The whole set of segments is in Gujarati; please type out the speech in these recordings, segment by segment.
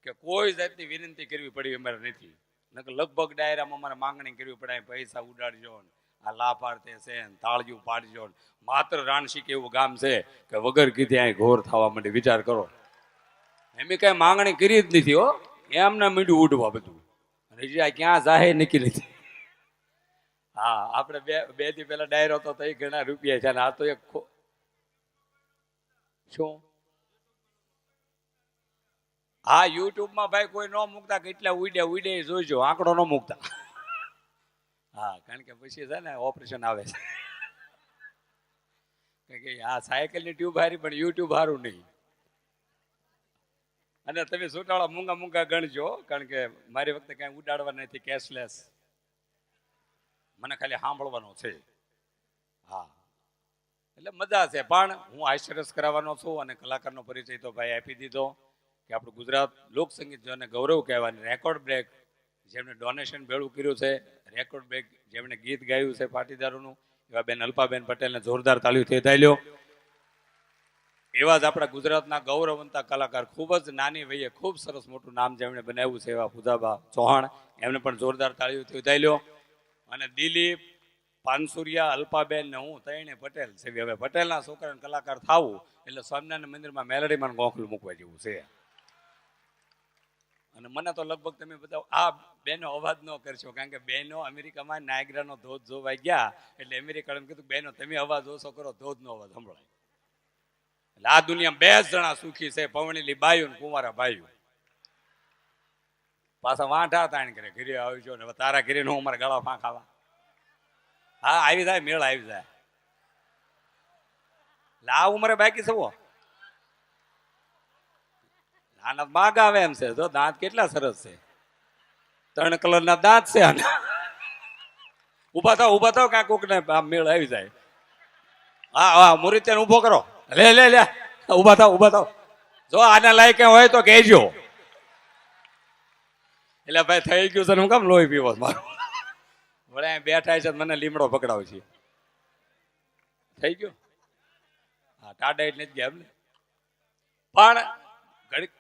કે કોઈ જાતની વિનંતી કરવી પડી અમારે નથી. લગભગ ડાયરામાં અમારે માંગણી કરવી પડે, પૈસા ઉડાડજો, આ લાભાર્થે છે, તાળિયું પાડજો. માત્ર રાણશીક એવું ગામ છે કે વગર કીધે અહીં ઘોર થવા માટે વિચાર કરો. એમ કઈ માંગણી કરી જ નથી હો, એમને મીંડું ઉડવા બધું. હજી આ ક્યાં જાહે નક્કી નથી. હા, આપણે બે દી પેલા ડાયરો તો એ ઘણા રૂપિયા છે, આ તો એક શું. હા, યુટ્યુબમાં ભાઈ કોઈ ન મૂકતા, કેટલા ઉડે જોઈજો, આંકડો ન મૂકતા. હા, કારણ કે પછી છે ને ઓપરેશન આવે છે. આ સાયકલની ટ્યુબ હારી પણ યુટ્યુબ હારું નહીં. અને તમે સુટાળા મૂંગા ગણજો, કારણ કે મારી વખતે કઈ ઉડાડવા નથી, કેશલેસ. મને ખાલી સાંભળવાનો છે. હા, એટલે મજા છે. પણ હું હાસ્યરસ કરાવવાનો છું અને કલાકારનો પરિચય તો ભાઈ આપી દીધો કે આપણું ગુજરાત લોકસંગીત જોને ગૌરવ કહેવાની. રેકોર્ડ બ્રેક જેમણે ડોનેશન ભેળું કર્યું છે, રેકોર્ડ બ્રેક જેમણે ગીત ગાયું છે પાટીદારોનું, એવા બેન અલ્પાબેન પટેલને જોરદાર તાળીઓથી વધાઈ લો. એવા જ આપણા ગુજરાતના ગૌરવવંતા કલાકાર, ખૂબ જ નાની વયે ખૂબ સરસ મોટું નામ જેમણે બનાવ્યું છે, એવા પૂજાબા ચૌહાણ, એમને પણ જોરદાર તાળીઓથી વધાઈ લો. અને દિલીપ, પાનસુરિયા, અલ્પાબેન ને હું ત્રણે પટેલ છે. હવે પટેલના છોકરાને કલાકાર થવું એટલે સ્વામિનારાયણ મંદિરમાં મેલડીમાં ગોખલું મૂકવા જેવું છે. અને મને તો લગભગ તમે બધા આ બેનો અવાજ ન કરશો, કારણ કે બેનો અમેરિકામાં નાયગ્રાનો ધોધ જોવા ગયા એટલે અમેરિકાને કીધું બેનો તમે અવાજ ઓછો કરો, ધોધનો અવાજ સંભળાય. એટલે આ દુનિયામાં 2 જણા સુખી છે, પવણેલી બાયું ને કુંવારા બાયું. પાછા વાંઢા તાણ કરે ઘરે આવજો ને તારા ઘરે નો અમારે ગળા ફાં ખાવા. હા, આવી જાય, મેળ આવી જાય. આ ઉંમરે બાકી સવો આના માગ આવે એમ છે. જો દાંત કેટલા સરસ છે, 3 કલરના દાંત છે આના. ઉભા થાવ કાંઈ કોક ને મેળ આવી જાય. હા, મુરીત્યાને ઉભો કરો. લે ઉભા થાવ. જો આના લાયક હોય તો કહેજો. એટલે ભાઈ થઈ ગયું છે ને, હું કામ લોહી પીવો મારું. વળે બેઠા છે, મને લીમડો પકડાવ છે. થઈ ગયો. હા, ટાડા એટલે જ ગયા એમને. પણ ઘડી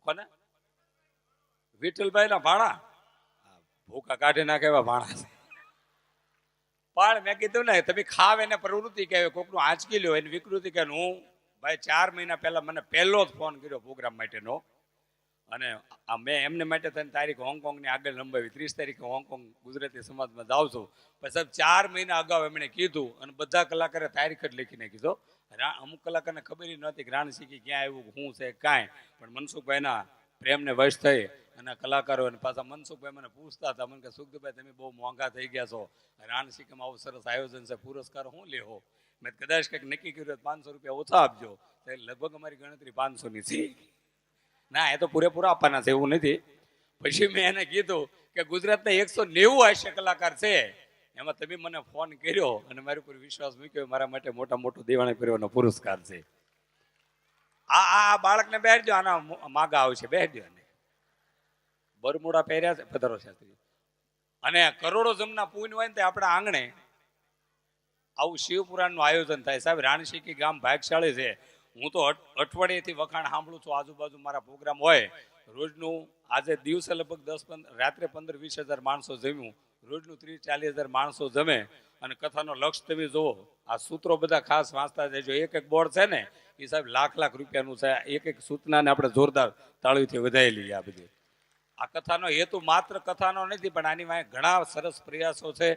કોને વિઠ્ઠલભાઈ ના ભાણા ભૂકા કાઢી નાખે એવા ભાણા છે. પણ મેં કીધું ને, તમે ખાવ એને પ્રવૃત્તિ કહેવાય, કોકનું આંચકી લ્યો એની વિકૃતિ કહે. હું ભાઈ 4 મહિના પહેલા મને પહેલો જ ફોન કર્યો પ્રોગ્રામ માટેનો, અને મેં એમને માટે થઈને તારીખ હોંગકોંગની આગળ લંબાવી. 30 તારીખે હોંગકોંગ ગુજરાતી સમાજમાં જાઉં છું. પછી 4 મહિના અગાઉ એમણે કીધું અને બધા કલાકારે તારીખ જ લખીને કીધો. અમુક કલાકારને ખબર નહોતી કે રાણશીકી ક્યાં આવ્યું, શું છે કાંઈ. પણ મનસુખભાઈના પ્રેમને વશ થઈ અને કલાકારો અને પાછા મનસુખભાઈ મને પૂછતા હતા, મને કે સુખદેવભાઈ તમે બહુ મોંઘા થઈ ગયા છો, રાણશીકીમાં આવું સરસ આયોજન છે, પુરસ્કાર શું લેવો. મેં કદાચ કંઈક નક્કી કર્યું 500 રૂપિયા ઓછા આપજો. લગભગ અમારી ગણતરી 500ની છે. ના, એ તો પૂરેપૂરા આપવાના છે, એવું નથી. પછી મેં એને કીધું કે ગુજરાતના 190 હાસ્ય કલાકાર છે, એમાં તમે મને ફોન કર્યો અને મારી ઉપર વિશ્વાસ મૂક્યો, મારા માટે મોટો દેવાણી કર્યોનો પુરસ્કાર છે. આ બાળકને બેસજો, આના માગા આવશે, બેસજો. બરમુડા પહેર્યા છે, પધારો શાસ્ત્રી. અને કરોડો જમના પૂન હોય ને તે આપણા આંગણે આવું શિવપુરાણનું આયોજન થાય. સાહેબ, રાણશીકી ગામ ભાગશાળી છે. હું તો અઠવાડિયેથી વખાણ સાંભળું છું. આજુબાજુ મારા પ્રોગ્રામ હોય રોજનું. આજે દિવસે લગભગ 10-15 રાત્રે 15-20 હજાર માણસો જમ્યું. રોજનું 30-40 હજાર માણસો જમે. અને કથાનો લક્ષ તમે જુઓ, આ સૂત્રો બધા ખાસ વાંચતા જજો. એક બોર્ડ છે ને એ સાહેબ લાખ રૂપિયાનું છે. એક સૂચનાને આપણે જોરદાર તાળીઓથી વધાવી લઈએ. આ બધી આ કથાનો હેતુ માત્ર કથાનો નથી, પણ આની વાંહે ઘણા સરસ પ્રયાસો છે.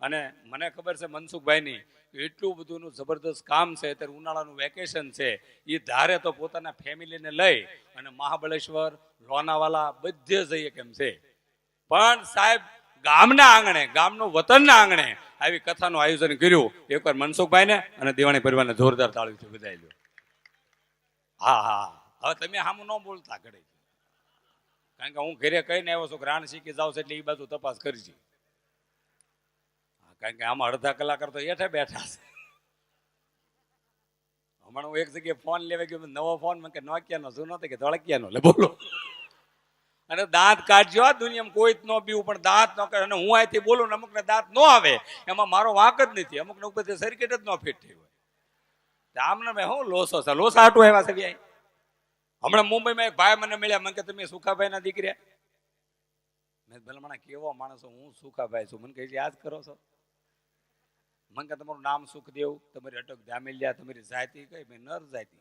અને મને ખબર છે મનસુખભાઈની એટલું બધુંનું જબરદસ્ત કામ છે. અત્યારે ઉનાળાનું વેકેશન છે, એ ધારે તો પોતાના ફેમિલીને લઈ અને મહાબળેશ્વર, લોનાવાલા બધે જઈએ કેમ છે. પણ સાહેબ, ગામના આંગણે, ગામનું વતનના આંગણે આવી કથાનું આયોજન કર્યું. એકવાર મનસુખભાઈને અને દેવાણી પરિવારને જોરદાર તાળીઓથી વધાવી લો. હા, હવે તમે સામું ન બોલતા ઘડે, કારણ કે હું ઘરે કહીને આવ્યો છું કે રાણશીકી જાવ છે એટલે એ બાજુ તપાસ કરજી. કારણ કે આમાં અડધા કલાકાર તો હેઠે બેઠા છે. હમણાં હું એક જગ્યાએ ફોન લેવા ગયો, નવો ફોન, મને કે નોકિયાનો જૂનો કે ધોળકિયાનો. લે બોલો. અને દાંત કાઢજો. આ દુનિયામાં કોઈ જ ન પીવું, પણ દાંત ન કાઢે. અને હું અહીંથી બોલું ને અમુકને દાંત ન આવે, એમાં મારો વાંક જ નથી. અમુકને ઉપર સર્કિટ જ ન ફિટ થઈ હોય. આમને મેં હું લોસો છે, લોસા હાટું આવ્યા છે. હમણાં મુંબઈમાં એક ભાઈ મને મળ્યા, મને કે તમે સુખાભાઈ ના દીકરા? મેં ભલે મને કેવો માણસ, હું સુખાભાઈ છું. મને કહે યાદ કરો છો? મને કે તમારું નામ સુખદેવ, તમારી અટક જામિલિયા, તમારી જાતિ કઈ? મેં નર જાતિ.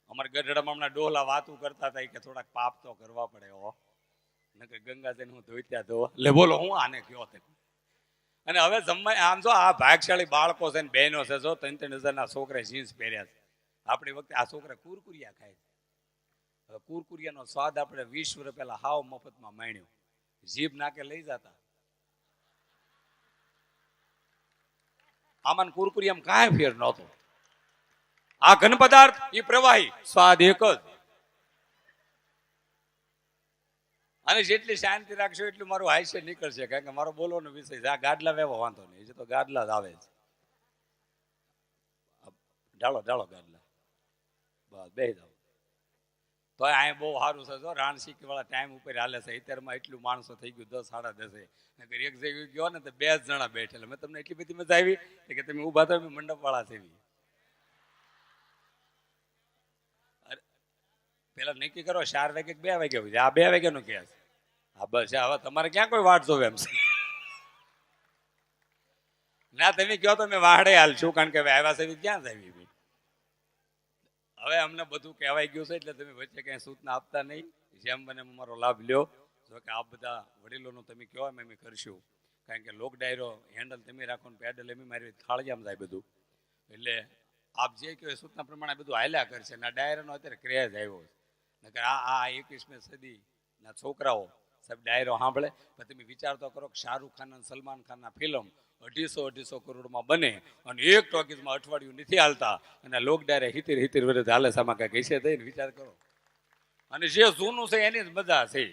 અમારે ગઢડામાં હમણાં ડોલા વાતું કરતા હતા કે થોડાક પાપ તો કરવા પડે હો, નકર ગંગાજન હું ધોઈત્યા ધો. એટલે બોલો હું આને કયો તે. અને હવે જમવા આમ જો આ ભાગશાળી બાળકો છે ને બહેનો છે, જો 3-3 હજારના છોકરા જીન્સ પહેર્યા છે. આપણી વખતે આ છોકરા કુરકુરિયા ખાય. હવે કુરકુરિયાનો સ્વાદ આપણે 20 વર્ષ પહેલા હાવ મફતમાં માણ્યો. જીભ નાકે લઈ જતા. આમાં કુરકુરિયામાં કાંઈ ફેર નહોતો. આ ઘન પદાર્થ એ પ્રવાહી, સ્વાદ એક જ. અને જેટલી શાંતિ રાખશો એટલું મારું હાસ્ય નીકળશે, કારણ કે મારો બોલવાનો વિષય છે. આ ગાડલા વેવો વાંધો નહીં, હજી તો ગાડલા જ આવે છે. ઢાળો ઢાળો ગાડલા, બસ બેસી જાઓ. તો અહીંયા બહુ સારું છે. જો રાણસીકી વાળા ટાઈમ ઉપર હાલે છે. અત્યારમાં એટલું માણસો થઈ ગયું 10-10:30. નકર એક જગ્યાએ ગયો ને તો 2 જણા બેઠેલા. મેં તમને એટલી બધી મજા આવી કે તમે ઉભા થયો, મંડપ વાળા છે. પેલા નક્કી કરો 4 વાગે 2 વાગે હોય. આ 2 વાગ્યાનું કહે છે. હા બસ, હવે તમારે ક્યાં કોઈ વાટ જોવે એમ છે? ના તમે કહો તો મેં વાહડે હાલ છું, કારણ કે હવે આવ્યા છે ક્યાં જ આવી. હવે અમને બધું કહેવાય ગયું છે, એટલે તમે વચ્ચે કઈ સૂચના આપતા નહીં. જેમ બને અમારો લાભ લ્યો. જો કે આ બધા વડીલોનું તમે કહો એમ અમે કરશું, કારણ કે લોક ડાયરો હેન્ડલ તમે રાખો ને પેડલ એમ મારી થાળિયામાં જાય બધું. એટલે આપ જે કહો સૂચના પ્રમાણે બધું હાલ્યા કરશે. અને આ ડાયરાનો અત્યારે ક્રેઝ આવ્યો છે. નકર આ 21મી સદીના છોકરાઓ સાહેબ ડાયરો સાંભળે. પણ તમે વિચાર તો કરો કે શાહરૂખ ખાન અને સલમાન ખાનના ફિલ્મ 250 કરોડમાં બને અને એક ટોકીઝમાં અઠવાડિયું નથી હાલતા, અને લોક ડાયરે 70 વર્ષ હાલે સામા કઈ ઘસે થઈને વિચાર કરો. અને જે જૂનું છે એની જ મજા છે.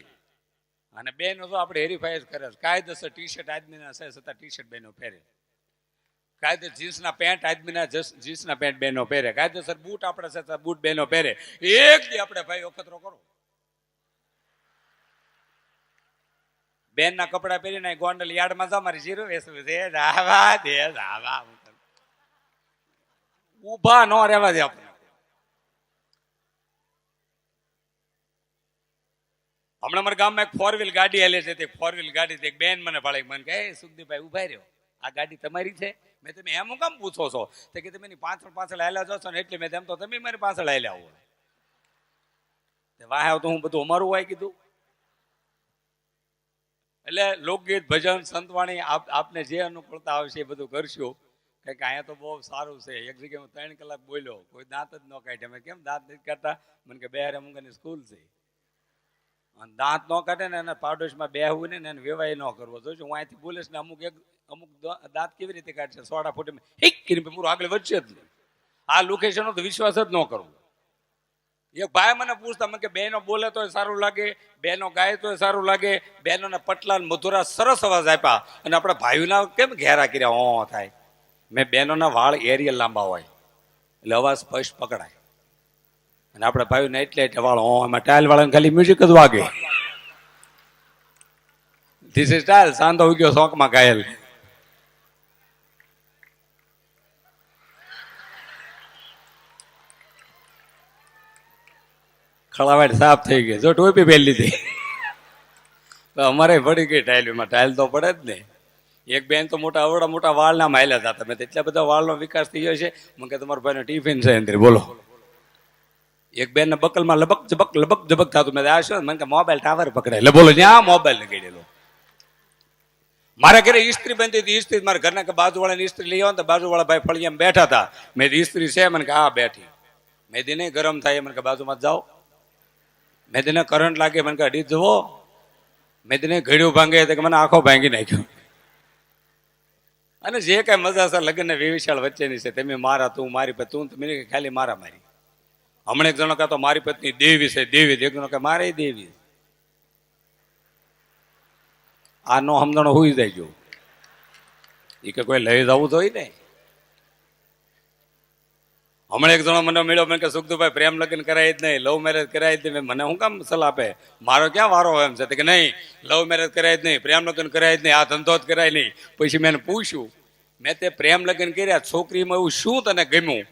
અને બેનો તો આપણે હેરીફાઈ જ કરે છે. કાયદેસર ટી-શર્ટ આદમીના છે છતાં ટી-શર્ટ બેનો પહેરે. કાયદેસર જીન્સના પેન્ટ આદમીના જીન્સના પેન્ટ બેનો પહેરે. કાયદેસર બૂટ આપણે છે બૂટ બેનો પહેરે. એક દી આપણે ભાઈ અખતરો કરો, બેન ના કપડા પહેરીને ગોંડલ યાર્ડમાં જાવ, મારી જીરો વેસવું છે, રાવા દે રાવા. ઉભા ન રહેવા દે આપણે. હમણાં મારા ગામમાં એક 4 વ્હીલ ગાડી આલે છે. તે 4 વ્હીલ ગાડી એક બેન મને ભાડે મને કહે, સુખદીપભાઈ ઉભા રહ્યો, આ ગાડી તમારી છે? મેં તમે એમ કામ પૂછો છો? તો કે તમે એની પાછળ હાલ્યા જશો ને એટલે મેં તેમ તો તમે મારી પાછળ હાલ્યા હોય. વાહ તો હું બધું અમારું હોય કીધું. એટલે લોકગીત, ભજન, સંતવાણી આપને જે અનુકૂળતા આવશે એ બધું કરશું. કંઈક અહીંયા તો બહુ સારું છે. એક જગ્યાએ હું 3 કલાક બોલ્યો, કોઈ દાંત જ ન કાઢે. અમે કેમ દાંત નથી કાઢતા? મને કે બેહારે મુંગાની સ્કૂલ છે. અને દાંત ન કાઢે ને એને પાડોશમાં બેહવું ને એને વેવાય ન કરવો. જોઈશું હું અહીંથી બોલીશ ને અમુક દાંત કેવી રીતે કાઢશે? સોડા ફૂટે હિક કરીને પૂરું આગળ વધશે જ નહીં. આ લોકેશનનો તો વિશ્વાસ જ ન કરવો. એક ભાઈ મને પૂછતા, મને કે બહેનો બોલે તો સારું લાગે, બહેનો ગાય તો સારું લાગે, બહેનોના પટલા મધુરા સરસ અવાજ આપ્યા, અને આપણે ભાઈઓના કેમ ઘેરા કર્યા હો થાય? મેં બહેનોના વાળ એરિયલ લાંબા હોય એટલે અવાજ સ્પષ્ટ પકડાય, અને આપણે ભાઈઓને એટલે વાળ હો, એમાં ટાઇલ વાળાને ખાલી મ્યુઝિક જ વાગે. This is tile. સાંધો ઉગ્યો શોખમાં ઘાયલ. ખળાવાટ સાફ થઈ ગઈ. જો ટોપી પહેરી લીધી તો અમારે પડી ગઈ ટાઇલમાં. ટાઇલ તો પડે જ ને. એક બેન તો મોટા અવડા મોટા વાળના માયલા હતા. તમે એટલા બધા વાળનો વિકાસ થઈ ગયો છે. મને કે તમારા ભાઈનો ટિફિન છે અંદર, બોલો. એક બેન ના બકલમાં લબક જબક થતું. મેં આ શું? મને કે મોબાઈલ ટાવર પકડાય. એટલે બોલો જ્યાં મોબાઈલ લગાડેલો. મારા ઘરે ઇસ્ત્રી બનતી હતી. ઇસ્ત્રી મારા ઘરના કે બાજુવાળાની ઇસ્ત્રી લઈ આવો ને, બાજુવાળા ભાઈ ફળિયામાં બેઠા હતા. મેં ઇસ્ત્રી છે? મને કે હા બેઠી. મેં દી નહીં ગરમ થાય. મને કે બાજુમાં જાઓ. મેં તેને કરંટ લાગે. મને કે અડી જવો. મેં તેને ઘડ્યું ભાંગે તો મને આખો ભાંગી નાખ્યો. અને જે કઈ મજા છે લગ્ન ને વિશાળ વચ્ચેની છે. તમે મારા, તું મારી, તું તમે ખાલી મારા મારી. હમણાં એક જણો કહે તો મારી પત્ની દેવી છે, દેવી. એક જણો કે મારે દેવી. આ નો સમજણો હોઈ જાય જો. એ કે કોઈ લઈ જવું જોઈએ ને. હમણાં એક જણો મને મળ્યો. મને કે સુખદુભાઈ પ્રેમ લગ્ન કરાય જ નહીં, લવ મેરેજ કરાય જ નહીં. મને શું કામ સલાહ આપે? મારો ક્યાં વારો હોય એમ છે કે નહીં, લવ મેરેજ કરાય જ નહીં, પ્રેમ લગ્ન કરાય જ નહીં, આ ધંધો જ કરાય નહીં. પછી મેં પૂછ્યું, મેં તે પ્રેમ લગ્ન કર્યા, છોકરીમાં એવું શું તને ગમ્યું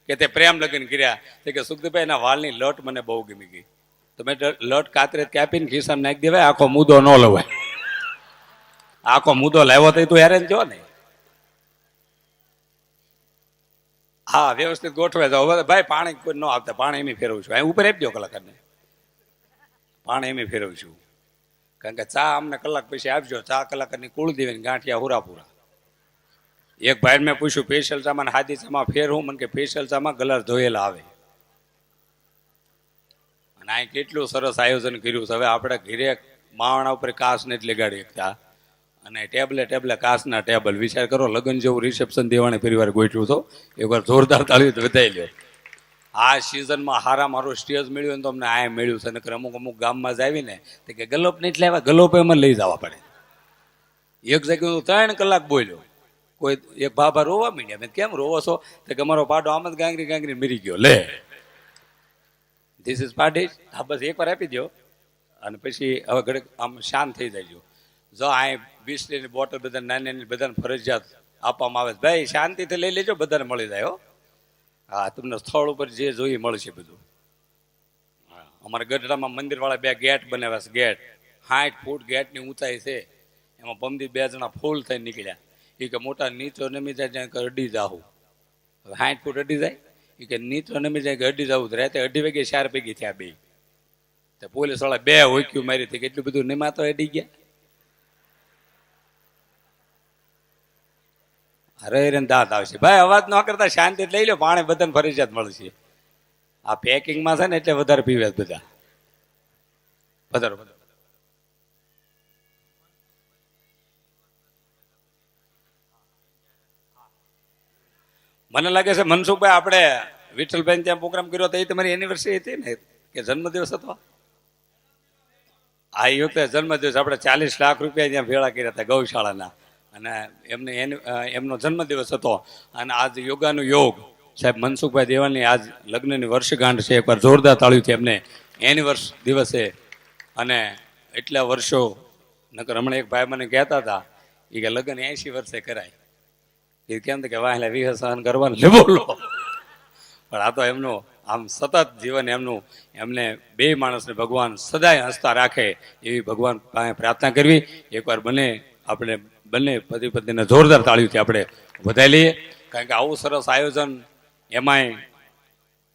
કે તે પ્રેમ લગ્ન કર્યા તે કે સુખદેવભાઈ એના વાળની લટ મને બહુ ગમી ગઈ. તમે લટ કાતરે કાપીને ખિસ્સામાં નાખી દેવાય, આખો મુદ્દો ન લવાય. આખો મુદ્દો લાવ્યો તો તું હેરાન જો ને. હા, વ્યવસ્થિત ગોઠવાય જાવ. ભાઈ પાણી કોઈ ન આવતા, પાણી એમ ફેરવું છું. અહીં ઉપર આપી દો કલાકારને, પાણી એમ ફેરવું છું. કારણ કે ચા અમને કલાક પછી આપજો. ચા કલાકારની કુળદેવીની ગાંઠિયા હુરાપુરા. એક ભાઈ મેં પૂછ્યું સ્પેશિયલ ચામાં હાદી ચામાં ફેર હું? મને કે સ્પેશિયલ ચામાં ગલાસ ધોયેલા આવે. અને અહીં કેટલું સરસ આયોજન કર્યું છે. હવે આપણે ઘીરે માવણા ઉપર કાચ નથી લગાડી શકતા, અને ટેબલે કાચના ટેબલ. વિચાર કરો, લગ્ન જેવું રિસેપ્શન દેવાને પરિવાર ગોઠવ્યું તો એકવાર જોરદાર તાળી વધાઈ લ્યો. આ સિઝનમાં હારા મારું સ્ટેજ મળ્યું ને તો અમને આ મળ્યું છે. નકર અમુક ગામમાં જ આવીને તો કે ગલોપ નથી લાવ્યા, ગલોપ એમાં લઈ જવા પડે. એક જગ્યાએ હું 3 કલાક બોલ્યો. કોઈ એક બાબા રોવા માંડ્યા. મેં કેમ રોવો છો? તો કે અમારો પાડો આમ જ ગાંગરી મરી ગયો. લે, ધીસ ઇઝ પાડી. હા, બસ એકવાર આપી દો અને પછી હવે ઘડીક આમ શાંત થઈ જાય. જો આ 20 લીટરની બોટલ બધા નાની બધાને ફરજિયાત આપવામાં આવે. ભાઈ શાંતિથી લઈ લેજો, બધાને મળી જાય. હો, હા, તમને સ્થળ ઉપર જે જોઈએ મળશે બધું. અમારા ગઢડામાં મંદિરવાળા 2 ગેટ બનાવ્યા છે. ગેટ 60 ફૂટ ગેટની ઊંચાઈ છે. એમાં પમદી 2 જણા ફૂલ થઈને નીકળ્યા. એ કે મોટા નીચો નમી જાય ત્યાં અડી જાવું. હવે 60 ફૂટ અડી જાય. એ કે નીચો નમી જાય કે અડી જવું. રાતે 2:30 વાગે 4 ભેગી થયા 2. તો પોલીસ વાળા 2 હોક્યું મારી હતી. કેટલું બધું નિમા તો અડી ગયા. અરે દાંત આવશે. ભાઈ અવાજ ન કરતા શાંતિ લઈ લો. પાણી બધાને ફરજિયાત મળશે. આ પેકિંગમાં છે ને એટલે વધારે પીવે બધા. વધારે મને લાગે છે મનસુખભાઈ, આપણે વિઠ્ઠલભાઈ ત્યાં પ્રોગ્રામ કર્યો હતો એ તમારી એનિવર્સરી હતી ને, કે જન્મદિવસ હતો? આ વખતે જન્મદિવસ આપણે 40 લાખ રૂપિયા ત્યાં ભેળા કર્યા હતા ગૌશાળાના, અને એમનો જન્મદિવસ હતો. અને આજ યોગાનું યોગ સાહેબ મનસુખભાઈ દેવાલની આજ લગ્નની વર્ષગાંઠ છે. એકવાર જોરદાર તાળીઓથી એમને એનિવર્સરી દિવસે. અને એટલા વર્ષો, નકર હમણાં એક ભાઈ મને કહેતા હતા એ કે લગ્ન 80 વર્ષે કરાય. એ કેમ કે વાહેલા વિહ સહન કરવાનું લે બોલો. પણ આ તો એમનું આમ સતત જીવન એમનું, એમને 2 માણસને ભગવાન સદાય હસતા રાખે એવી ભગવાન પાસે પ્રાર્થના કરવી. એકવાર આપણે બંને પતિ પત્નીને જોરદાર તાળીઓથી આપણે વધાવી લઈએ. કારણ કે આવું સરસ આયોજન, એમાંય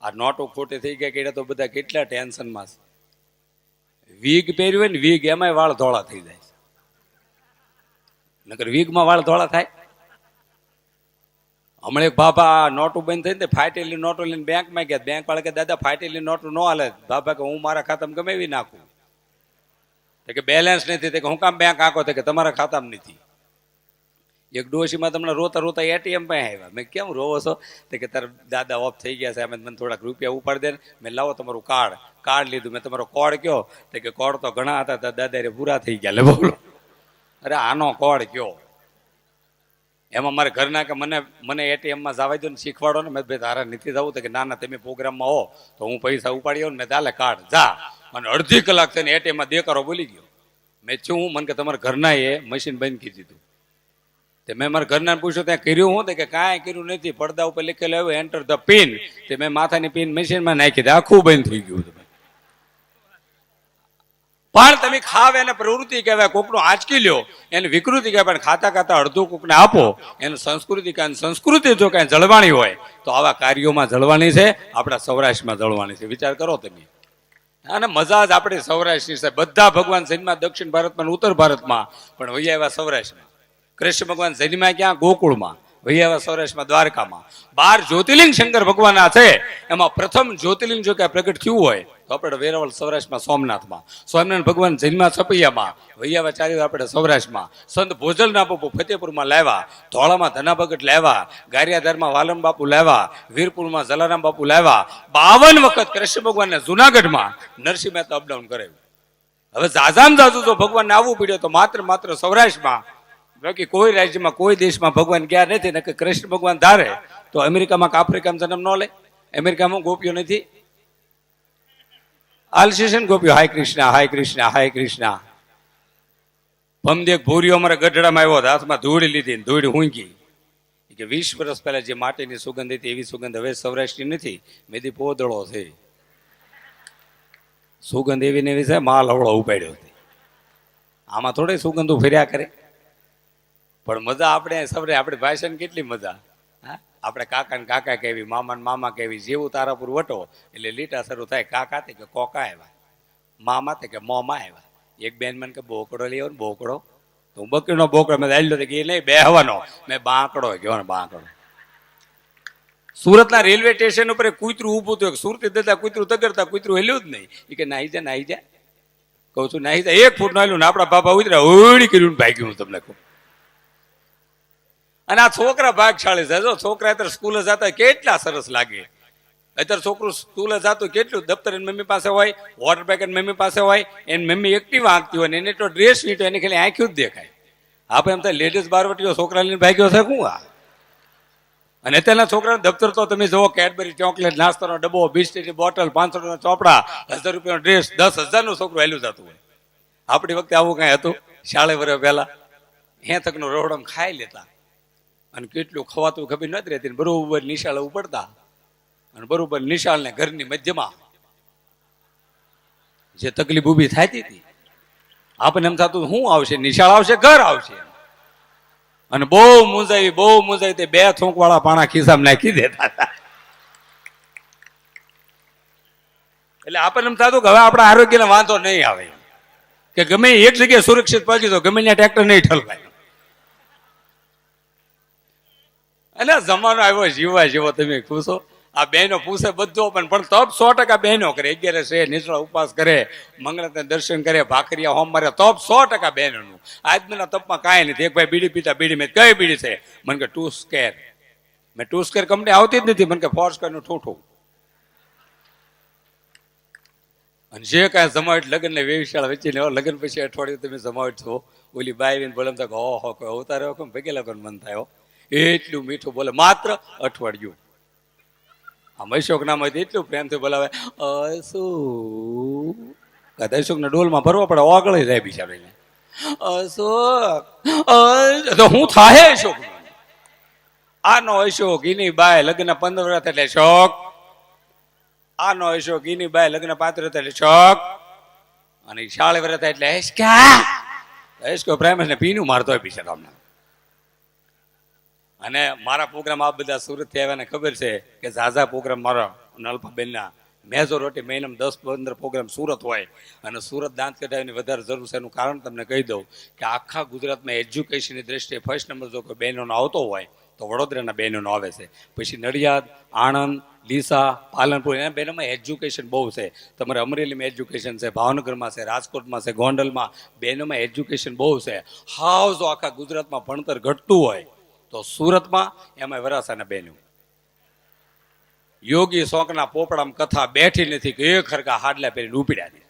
આ નોટો ખોટી થઈ ગયા કે તો બધા કેટલા ટેન્શનમાં છે. વીગ પહેર્યું હોય ને, વીગ એમાંય વાળ ધોળા થઈ જાય. નકર વીગમાં વાળ ધોળા થાય. હમણાં એક બાબા નોટો બંધ થઈ ને ફાટેલી નોટો લઈને બેંકમાં ગયા. બેંક વાળા કે દાદા ફાટેલી નોટો ન હાલે. બાબા કે હું મારા ખાતામાં ગમેવી નાખું. કે બેલેન્સ નથી. કે હું કામ બેંક આંકો? કે તમારા ખાતામાં નથી. એક ડોશીમાં તમને રોતા રોતા એટીએમ પાસે આવ્યા. મેં કેમ રોવો છો? કે તારા દાદા ઓફ થઈ ગયા છે, અમે મને થોડાક રૂપિયા ઉપાડી દે. મેં લાવો તમારું કાર્ડ લીધું. મેં તમારો કોડ કયો? કે કોડ તો ઘણા હતા, દાદા પૂરા થઈ ગયા. લે બોલો. અરે આનો કોડ કયો? એમાં મારે ઘરના કે મને એટીએમમાં જવા દો ને, શીખવાડો ને. મેં ભાઈ તારા નથી જવું. કે ના તમે પ્રોગ્રામમાં હો તો હું પૈસા ઉપાડી આવું ને. મેં ચાલે કાર્ડ જા. અને અડધી કલાક થઈને એટીએમમાં દેકારો બોલી ગયો. મેં શું મને કે તમારા ઘરના એ મશીન બંધ કરી દીધું. તે મેં મારા ઘરના પૂછ્યું ત્યાં કર્યું હું? કે કાંઈ કર્યું નથી. પડદા ઉપર લખેલું આવ્યું એન્ટર ધ પિન. તે મેં માથાની પિન મશીનમાં નાખી દે, આખું બંધ થઈ ગયું. પણ તમે ખાવ એને પ્રવૃત્તિ કહેવાય. કોકનું આંચકી લ્યો એને વિકૃતિ કહેવાય. પણ ખાતા ખાતા અડધું કોકને આપો એનું સંસ્કૃતિ. કારણ સંસ્કૃતિ જો કાંઈ જળવાણી હોય તો આવા કાર્યોમાં જળવાની છે. આપણા સૌરાષ્ટ્રમાં જળવાની છે. વિચાર કરો તમે. અને મજા જ આપણી સૌરાષ્ટ્રની છે. બધા ભગવાન જન્મ્યા દક્ષિણ ભારતમાં, ઉત્તર ભારતમાં, પણ વૈયા એવા સૌરાષ્ટ્રમાં. કૃષ્ણ ભગવાન જન્મ્યા ક્યાં? ગોકુળમાં. વૈયા એવા સૌરાષ્ટ્રમાં, દ્વારકામાં. 12 જ્યોતિર્લિંગ શંકર ભગવાનના છે. એમાં પ્રથમ જ્યોતિર્લિંગ જો કે પ્રગટ થયું હોય તો આપણે વેરાવળ સૌરાષ્ટ્રમાં સોમનાથમાં. સ્વામિનારાયણ ભગવાન જન્મ્યા છપૈયામાં. વૈયાવા ચાર્ય આપણે સૌરાષ્ટ્રમાં. સંત ભોજલના બાપુ ફતેપુરમાં લાવ્યા. ધોળામાં ધના ભગત લાવ્યા. ગારિયાધારમાં વાલમ બાપુ લાવ્યા. વીરપુરમાં જલારામ બાપુ લાવ્યા. 52 વખત કૃષ્ણ ભગવાનને જુનાગઢમાં નરસિંહ મહેતા અપડાઉન કરાવ્યું. હવે જાજામ જાજુ જો ભગવાનને આવવું પડ્યું તો માત્ર સૌરાષ્ટ્રમાં. બાકી કોઈ રાજ્યમાં, કોઈ દેશમાં ભગવાન ગયા નથી. ને કે કૃષ્ણ ભગવાન ધારે તો અમેરિકામાં કે આફ્રિકામાં જન્મ ન લે. અમેરિકામાં ગોપીઓ નથી. આલસીશન ગોપીઓ હાય કૃષ્ણ હાય કૃષ્ણ હાય કૃષ્ણ. પમદેક ભૂરીઓ અમારા ગઢડામાં આવ્યો હતો. હાથમાં ધૂળ લીધી, ધૂળ હુંકી. કે 20 વર્ષ પહેલા જે માટીની સુગંધ હતી એવી સુગંધ હવે સૌરાષ્ટ્રની નથી. મેદી પોદળો છે, સુગંધ એવી ને એવી છે, માલ હવળો ઉપાડ્યો છે. આમાં થોડી સુગંધો ફર્યા કરે, પણ મજા આપણે સૌરે આપણી ભાષાની કેટલી મજા. હા, આપણે કાકા ને કાકા કેવી, મામા ને મામા કેવી. જેવું તારાપુર વટો એટલે લીટા શરૂ થાય. કાકા તે કે કોકા આવ્યા, મામા તે કે મોમા આવ્યા. એક બેન મને કે બોકડો લેવો ને બોકડો. તો હું બકરીનો બોકડો મેં આવેલો કે એ નહીં બેહવાનો, મેં બાંકડો ગયો ને બાંકડો. સુરતના રેલવે સ્ટેશન ઉપર કૂતરું ઊભું હતું. સુરતી દાદા કૂતરું તગડતા કૂતરું હેલ્યું જ નહીં. એ કે નાહી જા નાહી જા. કહું છું નાહી જા. 1 ફૂટ નાહ્યું ને આપણા બાપા ઉતર્યા ઓળી કર્યું ભાગ્યું. હું તમને કહું. અને આ છોકરા ભાગશાળી છે. જો છોકરા અત્યારે સ્કૂલે જતા કેટલા સરસ લાગે. અત્યારે છોકરું સ્કૂલે જતું કેટલું દફતર એની મમ્મી પાસે હોય, વોટર પેકેટ મમ્મી પાસે હોય, એની મમ્મી એકટીવ આંકતી હોય ને એને તો ડ્રેસ વીટો એને ખાલી આંખ્યું જ દેખાય. આપણે એમ થાય લેડીઝ બારવટીઓ છોકરા લઈને ભાગ્યો છે શું આ. અને અત્યારના છોકરાના દફતર તો તમે જુઓ, કેડબરી ચોકલેટ, નાસ્તાનો ડબ્બો, બિસ્કીટની બોટલ, 500 ચોપડા, 1000 રૂપિયાનો ડ્રેસ, 10,000નું છોકરું હેલું જતું હોય. આપણી વખતે આવું કાંઈ હતું? શાળે વર્ષ પહેલા 6 તકનો રોવડમ ખાઈ લેતા અને કેટલું ખવાતું ખબર નથી રહેતી. બરોબર નિશાળે ઉપડતા અને બરોબર નિશાળને ઘરની મધ્યમાં જે તકલીફ ઊભી થતી હતી આપણને એમ થતું શું આવશે, નિશાળ આવશે, ઘર આવશે. અને બહુ મૂંઝાવી તે 2 થોંકવાળા પાણા ખિસ્સામાં નાખી દેતા હતા. એટલે આપણને એમ થતું કે હવે આપણા આરોગ્યને વાંધો નહીં આવે, કે ગમે એક જગ્યાએ સુરક્ષિત પહોંચી તો ગમે ત્યાં ટ્રેક્ટર નહીં ઠલવાય. એટલે જમાનો આવ્યો જીવવા જેવો. તમે ખુશો? આ બહેનો પૂછે બધો, પણ તપ 100% બહેનો કરે. 11 છે, નિશ્ચળ ઉપવાસ કરે, મંગળાના દર્શન કરે, ભાખરિયા હોમ મારે, તપ 100% બહેનોનું. આજના તપમાં કાંઈ નથી. એક ભાઈ બીડી પીતા, બીડી મેં કઈ બીડી છે? મને કે ટુ સ્કેર. મેં ટુ સ્કેર કંપની આવતી જ નથી. મને કે ફોર્સ કરનું ઠૂઠું. અને જે કાંઈ જમાવટ લગ્ન ને વેવિશાળા વચ્ચે લગ્ન પછી અઠવાડિયું તમે જમાવટ છો, ઓલી બાઈ બોલે તો ઓહો અવતારે ભેગેલા લગ્ન મન થાય. એટલું મીઠું બોલે માત્ર અઠવાડિયું. આમ અશોક નામ હોય એટલું પ્રેમથી બોલાવે અશોક. કદાચ અશોકના ડોલમાં ભરવા પડે, ઓગળી જાય બિચારીને. અશોક તો હું થાય અશોક. આનો અશોક એની બાય લગ્ન 15 વર્ષ એટલે શોક. આનો અશોક એની બાય લગ્ન 35 એટલે શોક. અને 40 વર્ષ એટલે હેસકો પ્રેમ ને પીનું મારતો હોય બિચારા અમને. અને મારા પ્રોગ્રામ આ બધા સુરતથી આવ્યાને ખબર છે કે ઝાઝા પ્રોગ્રામ મારા અલ્પાબેનના મેજોરિટી મહિનામાં 10-15 પ્રોગ્રામ સુરત હોય. અને સુરત દાંત કઢાવવાની વધારે જરૂર છે. એનું કારણ તમને કહી દઉં કે આખા ગુજરાતમાં એજ્યુકેશનની દ્રષ્ટિએ ફર્સ્ટ નંબર જો કોઈ બહેનોનો આવતો હોય તો વડોદરાના બહેનોનો આવે છે. પછી નડિયાદ, આણંદ, ડીસા, પાલનપુર એના બહેનોમાં એજ્યુકેશન બહુ છે. તમારે અમરેલીમાં એજ્યુકેશન છે, ભાવનગરમાં છે, રાજકોટમાં છે, ગોંડલમાં બહેનોમાં એજ્યુકેશન બહુ છે. હાવ જો આખા ગુજરાતમાં ભણતર ઘટતું હોય તો સુરતમાં એમાં વરાસાના બહેનો. યોગી શોકના પોપડામાં કથા બેઠી નથી કે એક હરકા હાડલા પહેરીને ઉપડ્યા છે.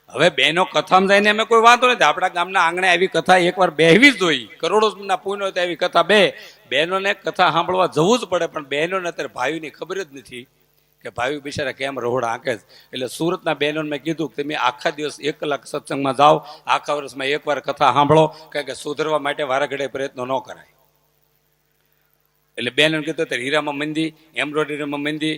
હવે બહેનો કથામાં જઈને અમે કોઈ વાંધો નથી. આપણા ગામના આંગણે આવી કથા એકવાર બેહવી જ જોઈએ. કરોડોના પુણ્ય હોય તો આવી કથા બહેનોને કથા સાંભળવા જવું જ પડે. પણ બહેનોને અત્યારે ભાઈની ખબર જ નથી કે ભાઈ બિચારા કેમ રોહડા આંકે જ. એટલે સુરતના બહેનોને મેં કીધું કે તમે આખા દિવસ 1 કલાક સત્સંગમાં જાઓ, આખા વર્ષમાં એકવાર કથા સાંભળો, કારણ કે સુધરવા માટે વારા ઘડે પ્રયત્નો ન કરાય. એટલે બહેનોને કીધું ત્યારે હીરામાં મંદી, એમ્બ્રોઇડરીમાં મંદી,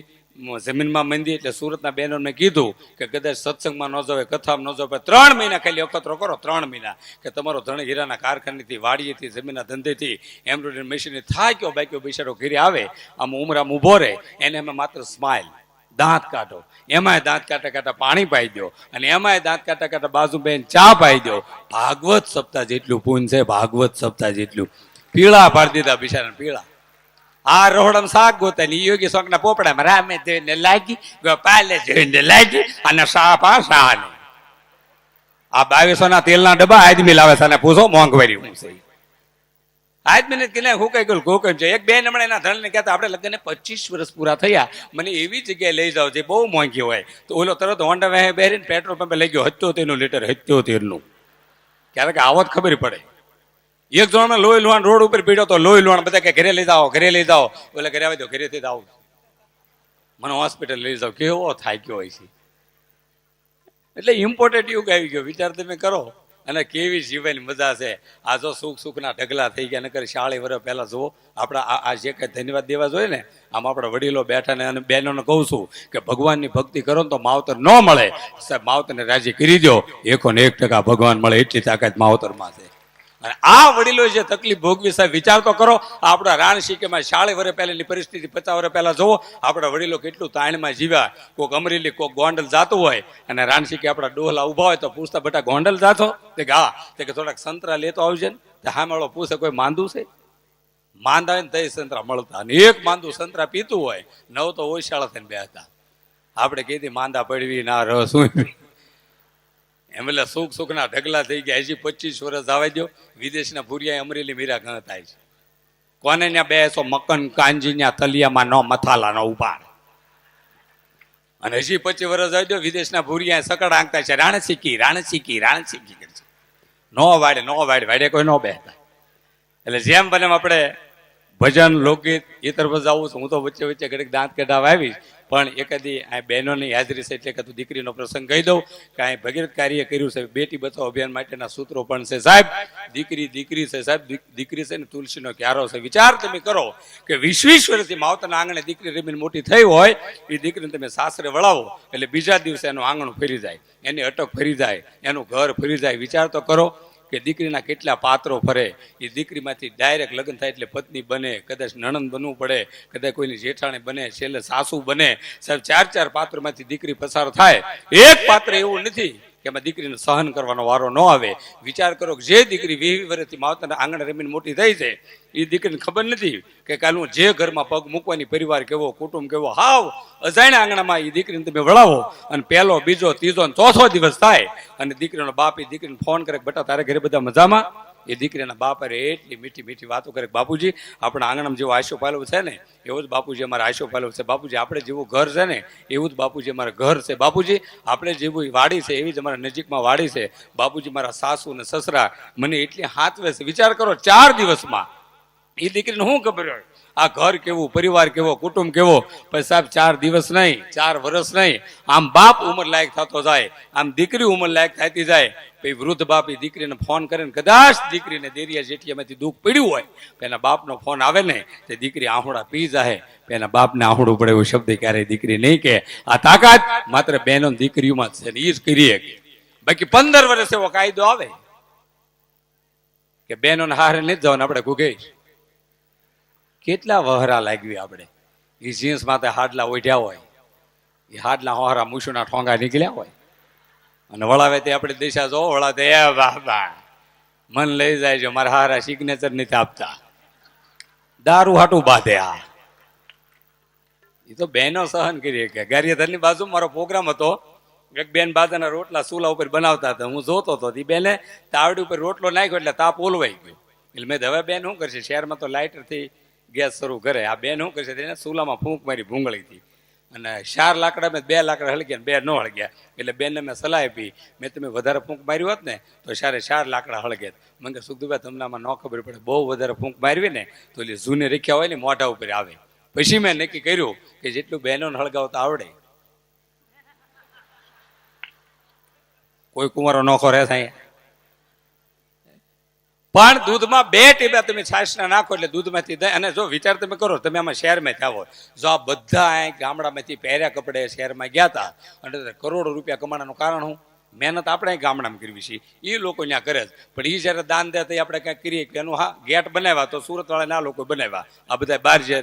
જમીનમાં મંદી. એટલે સુરતના બહેનોને મેં કીધું કે કદાચ સત્સંગમાં ન જાવે, કથામાં ન જાવે, 3 મહિના ખાલી અખતરો કરો. 3 મહિના કે તમારો ધણી હીરાના કારખાનેથી, વાડીએથી, જમીનના ધંધેથી, એમ્બ્રોઇડરી મશીનથી થાય કયો બાકી બિચારો ઘરે આવે, આમ ઉમરામાં ઊભો રહે, એને અમે માત્ર સ્માઇલ, દાંત કાઢો, એમાંય દાંત કાઢતા પાણી પાઈ દો, અને એમાંય દાંત કાઢતા બાજુ બેન ચા પાઈ દો. ભાગવત સપ્તાહ જેટલું પૂન છે, ભાગવત સપ્તાહ જેટલું. પીળા પાડી દીધા બિચારા, પીળા. આ રોહડમ શાક ગોતા ની યોગી શોકના પોપડામાં રામે જોઈને લાગી, ગોપાલે જોઈને લાગી, અને સાપા સાને. આ 2200 તેલના ડબ્બા આદમી લાવે છે. પૂછો મોંઘવારી હું છે. આદમીને કે હું કઈ ગયું ગોકમ છે. એક બેન હમણાં એના ધણને કહેતા આપણે લગ્નને 25 વર્ષ પૂરા થયા, મને એવી જગ્યાએ લઈ જાવ જે બહુ મોંઘી હોય. તો ઓલો તરત હોન્ડા વેહે બેરીને પેટ્રોલ પંપે લઈ ગયો 77 લીટર, 77 ક્યારેક આવત ખબર પડે. એક જણને લોહી લુહાણ રોડ ઉપર પીડ્યો તો લોહી લુહાણ બધા કે ઘરે લઈ જાઓ, ઘરે લઈ જાઓ. બોલે ઘરે આવી દો, ઘરેથી આવું, મને હોસ્પિટલ લઈ જાઓ. કેવો થાય ગયો હોય છે. એટલે ઇમ્પોર્ટન્ટ યુગ આવી ગયો, વિચાર તમે કરો. અને કેવી જીવવાની મજા છે. આ જો સુખના ઢગલા થઈ ગયા, નકર 40 વર્ષ પહેલા જુઓ આપણા આ જે કઈ ધન્યવાદ દેવા જોઈએ ને, આમ આપણા વડીલો બેઠા ને અને બહેનોને કહું છું કે ભગવાનની ભક્તિ કરો ને તો માવતર ન મળે, સાહેબ માવતરને રાજી કરી દો, 1% ભગવાન મળે એટલી તાકાત માવતરમાં છે. અને આ વડીલો જે તકલીફ ભોગવી સાહેબ વિચાર તો કરો. આપણા રાણશીકેમાં 40 વર્ષ પહેલાની પરિસ્થિતિ 50 વર્ષ પહેલા જોવો, આપણા વડીલો કેટલું તાણમાં જીવ્યા. કોઈક અમરેલી કોઈક ગોંડલ જાતું હોય અને રાણશીકે આપણા ડોહલા ઉભા હોય તો પૂછતા બેટા ગોંડલ જાતો? તે કે હા. તે કે થોડાક સંતરા લેતો આવજે ને. તે હામેળો પૂછે કોઈ માંદું છે? માંદા હોય ને તઈ સંતરા મળતા, અને એક માંદું સંતરા પીતું હોય 9 તો ઓછાળા થઈને બેસતા. આપણે કીધી માંદા પડવી ના રસ એમ એટલે સુખના ઢગલા થઈ ગયા. હજી 25 વર્ષ આવવા દો, વિદેશના ભૂરિયા અમરેલી મીરા ઘણા થાય છે. કોને ત્યાં બેસો મકન કાંજી ત્યાં તલિયામાં નો મથાલા નો ઉભા, અને હજી 25 વર્ષ આવી દો, વિદેશના ભૂરિયા સકડ આંકતા છે રાણસીકી કરે છે. નો વાડે કોઈ નો બેસતા. એટલે જેમ બને આપણે ભજન લોકગીત એ તરફ જાવું છું. હું તો વચ્ચે ઘડીક દાંત કઢાવા આવીશ, પણ એકાદી આ બહેનોની હાજરી છે એટલે કે દીકરીનો પ્રસંગ કહી દઉં કે આ ભગીરથ કાર્ય કર્યું છે. બેટી બચાવો અભિયાન માટેના સૂત્રો પણ છે સાહેબ. દીકરી છે સાહેબ, દીકરી છે ને તુલસીનો ક્યારો છે. વિચાર તમે કરો કે 20 વર્ષથી માવતરના આંગણે દીકરી રમીને મોટી થઈ હોય, એ દીકરીને તમે સાસરે વળાવો એટલે બીજા દિવસે એનું આંગણું ફરી જાય, એની અટક ફરી જાય, એનું ઘર ફરી જાય. વિચાર તો કરો કે દીકરીના કેટલા પાત્રો ફરે. એ દીકરીમાંથી ડાયરેક્ટ લગ્ન થાય એટલે પત્ની બને, કદાચ નણંદ બનવું પડે, કદાચ કોઈની જેઠાણી બને, છેલ્લે સાસુ બને. સાહેબ 4 પાત્રમાંથી દીકરી પસાર થાય. એક પાત્ર એવું નથી કે એમાં દીકરીને સહન કરવાનો વારો ન આવે. વિચાર કરો કે જે દીકરી 20 વર્ષથી માવતરના આંગણે રમીને મોટી થઈ છે, એ દીકરીને ખબર નથી કે કાલનું જે ઘરમાં પગ મૂકવાની પરિવાર કેવો, કુટુંબ કેવો. હાવ અજાણ્યા આંગણામાં એ દીકરીને તમે વળાવો અને પહેલો, બીજો, ત્રીજો ને ચોથો દિવસ થાય અને દીકરીનો બાપ એ દીકરીને ફોન કરે બેટા તારે ઘરે બધા મજામાં? એ દીકરીના બાપ એટલી મીઠી વાતો કરે, બાપુજી આપણા આંગણામાં જેવો આશો પાલવ છે ને એવો જ બાપુજી અમારા આશો પાલવ છે. બાપુજી આપણે જેવું ઘર છે ને એવું જ બાપુજી અમારા ઘર છે. બાપુજી આપણે જેવું વાડી છે એવી જ અમારા નજીકમાં વાડી છે. બાપુજી મારા સાસુ ને સસરા મને એટલી હાથવે છે. વિચાર કરો 4 દિવસમાં એ દીકરીને શું ખબર હોય આ ઘર કેવું, પરિવાર કેવો, કુટુંબ કેવો. પછી સાહેબ 4 દિવસ નહીં, 4 વર્ષ નહીં, આમ બાપ ઉંમર લાયક થતો જાય, આમ દીકરી ઉંમર લાયક થતી જાય. પછી વૃદ્ધ બાપ એ દીકરીને ફોન કરે ને કદાચ દીકરીને દેરિયા જેઠિયામાંથી દુઃખ પડ્યું હોય, એના બાપનો ફોન આવે ને તે દીકરી આહોડા પી જાય. એના બાપને આહોડું પડે એવું શબ્દ ક્યારેય દીકરી નહીં કે. આ તાકાત માત્ર બહેનો દીકરીઓમાં છે ને એ જ કરીએ. બાકી 15 વર્ષ એવો કાયદો આવે કે બહેનોને હારે નથી જવાનું. આપણે ગુગેશ કેટલા વહરા લાગવી આપણે. એ જીન્સ માથે હાડલા ઓઢ્યા હોય, એ હાડલા હોહરા મૂછુના ઠોંગા નીકળ્યા હોય અને વળાવે તે આપણે દિશા જો વળાવે એ બાબા મન લઈ જાય છે. મારા હારા સિગ્નેચર નથી આપતા, દારૂ હાટું બાંધે. આ એ તો બહેનો સહન કરીએ. કે ગારિયાધરની બાજુ મારો પ્રોગ્રામ હતો, એક બેન બાજાના રોટલા ચૂલા ઉપર બનાવતા હતા. હું જોતો હતો, એ બેને તાવડી ઉપર રોટલો નાખ્યો એટલે તાપ ઓલવાઈ ગયો. એટલે મેં હવે બેન શું કરશે, શહેરમાં તો લાઇટરથી ગેસ શરૂ કરે, આ બેન શું કરશે તેને ચૂલામાં ફૂંક મારી ભૂંગળી હતી અને 4 લાકડા મેં 2 લાકડા હળગ્યા, 2 ન હળગ્યા. એટલે બેનને મેં સલાહ આપી, મેં તમે વધારે ફૂંક મારી હોત ને તો 4 લાકડા હળગ્યા. મને કે સુખદુભાઈ તમને આમાં ન ખબર પડે, બહુ વધારે ફૂંક મારવી ને તો એટલે જૂને રેખ્યા હોય ને મોઢા ઉપર આવે. પછી મેં નક્કી કર્યું કે જેટલું બહેનોને હળગાવતા આવડે, કોઈ કુંવારો નોખો રહે થાય. પણ દૂધમાં 2 ટીપા તમે છાશના નાખો એટલે દૂધમાંથી દહીં. અને જો વિચાર તમે કરો, તમે આમાં શહેરમાં થાવો, જો આ બધા ગામડામાંથી પહેર્યા કપડે શહેરમાં ગયા હતા અને કરોડો રૂપિયા કમાવાનું કારણ હું? મહેનત આપણે ગામડામાં કરવી છે, એ લોકો ત્યાં કરે જ. પણ એ જયારે દાન દે તો આપણે કંઈક કરીએ કે એનું હા ગેટ બનાવ્યા તો સુરત વાળા ના લોકો બનાવ્યા, આ બધા બહાર જે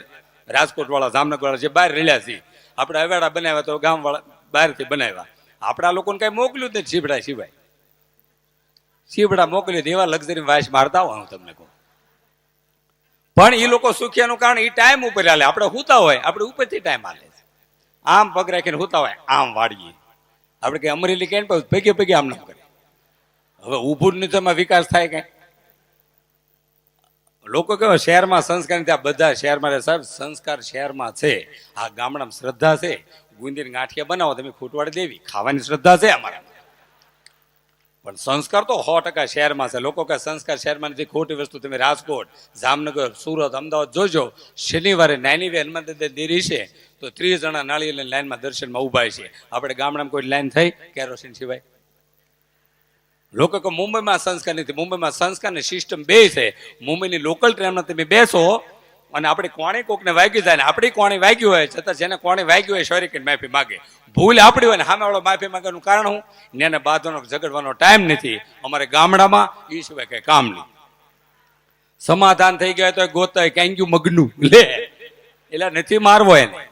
રાજકોટ વાળા, જામનગર વાળા જે બહાર રહ્યા છે, આપણે અવેડા બનાવ્યા તો ગામ વાળા બહારથી બનાવ્યા. આપણા લોકોને કઈ મોકલ્યું જ નથી શીભડા સિવાય. શીભડા મોકલી દેવા લક્ઝરી વાઇસ મારતા હોય હું તમને કહું. પણ એ લોકો સુખ્યાનું કારણ એ ટાઈમ ઉપર હાલે. આપણે હુતા હોય આપણે ઉપરથી ટાઈમ હાલે, આમ પગ રાખીને હુતા હોય આમ વાળીએ. આપણે કઈ અમરેલી કઈ પગે આમ ના કરે. હવે ઊભું જ નથી એમાં વિકાસ થાય કઈ. લોકો કેવો શહેરમાં સંસ્કાર ત્યાં બધા શહેરમાં રહે. સાહેબ સંસ્કાર શહેરમાં છે, આ ગામડામાં શ્રદ્ધા છે. ગુંદીને ગાંઠિયા બનાવો તમે ખૂટવાડી દેવી, ખાવાની શ્રદ્ધા છે અમારા. પણ સંસ્કાર તો 100% શહેરમાં છે. લોકો કે સંસ્કાર શહેરમાં નથી, ખોટી વસ્તુ. તમે રાજકોટ, જામનગર, સુરત, અમદાવાદ જોજો, શનિવારે નાની હનુમાન દાદા દેરી છે તો 30 જણા નાળિયેરની લાઈનમાં દર્શનમાં ઉભા છે. આપણે ગામડામાં કોઈ લાઈન થઈ કેરોસીન સિવાય? લોકો કે મુંબઈમાં સંસ્કાર નથી. મુંબઈમાં સંસ્કાર ને સિસ્ટમ બે છે. મુંબઈની લોકલ ટ્રેનમાં તમે બેસો અને આપણી કોણી કોકને વાગી જાય ને આપણી કોણી વાગ્યું હોય છતાં જેને કોણી વાગ્યું હોય સોરી કે માફી માગે. ભૂલ આપણી હોય ને સામે વાળો માફી માંગવાનું કારણ હું એને બાંધવાનો ઝઘડવાનો ટાઈમ નથી. અમારે ગામડામાં એ સિવાય કઈ કામ નહીં. સમાધાન થઈ ગયા તો ગોતા ક્યાં ગયું મગનું લે એટલે નથી મારવો એને.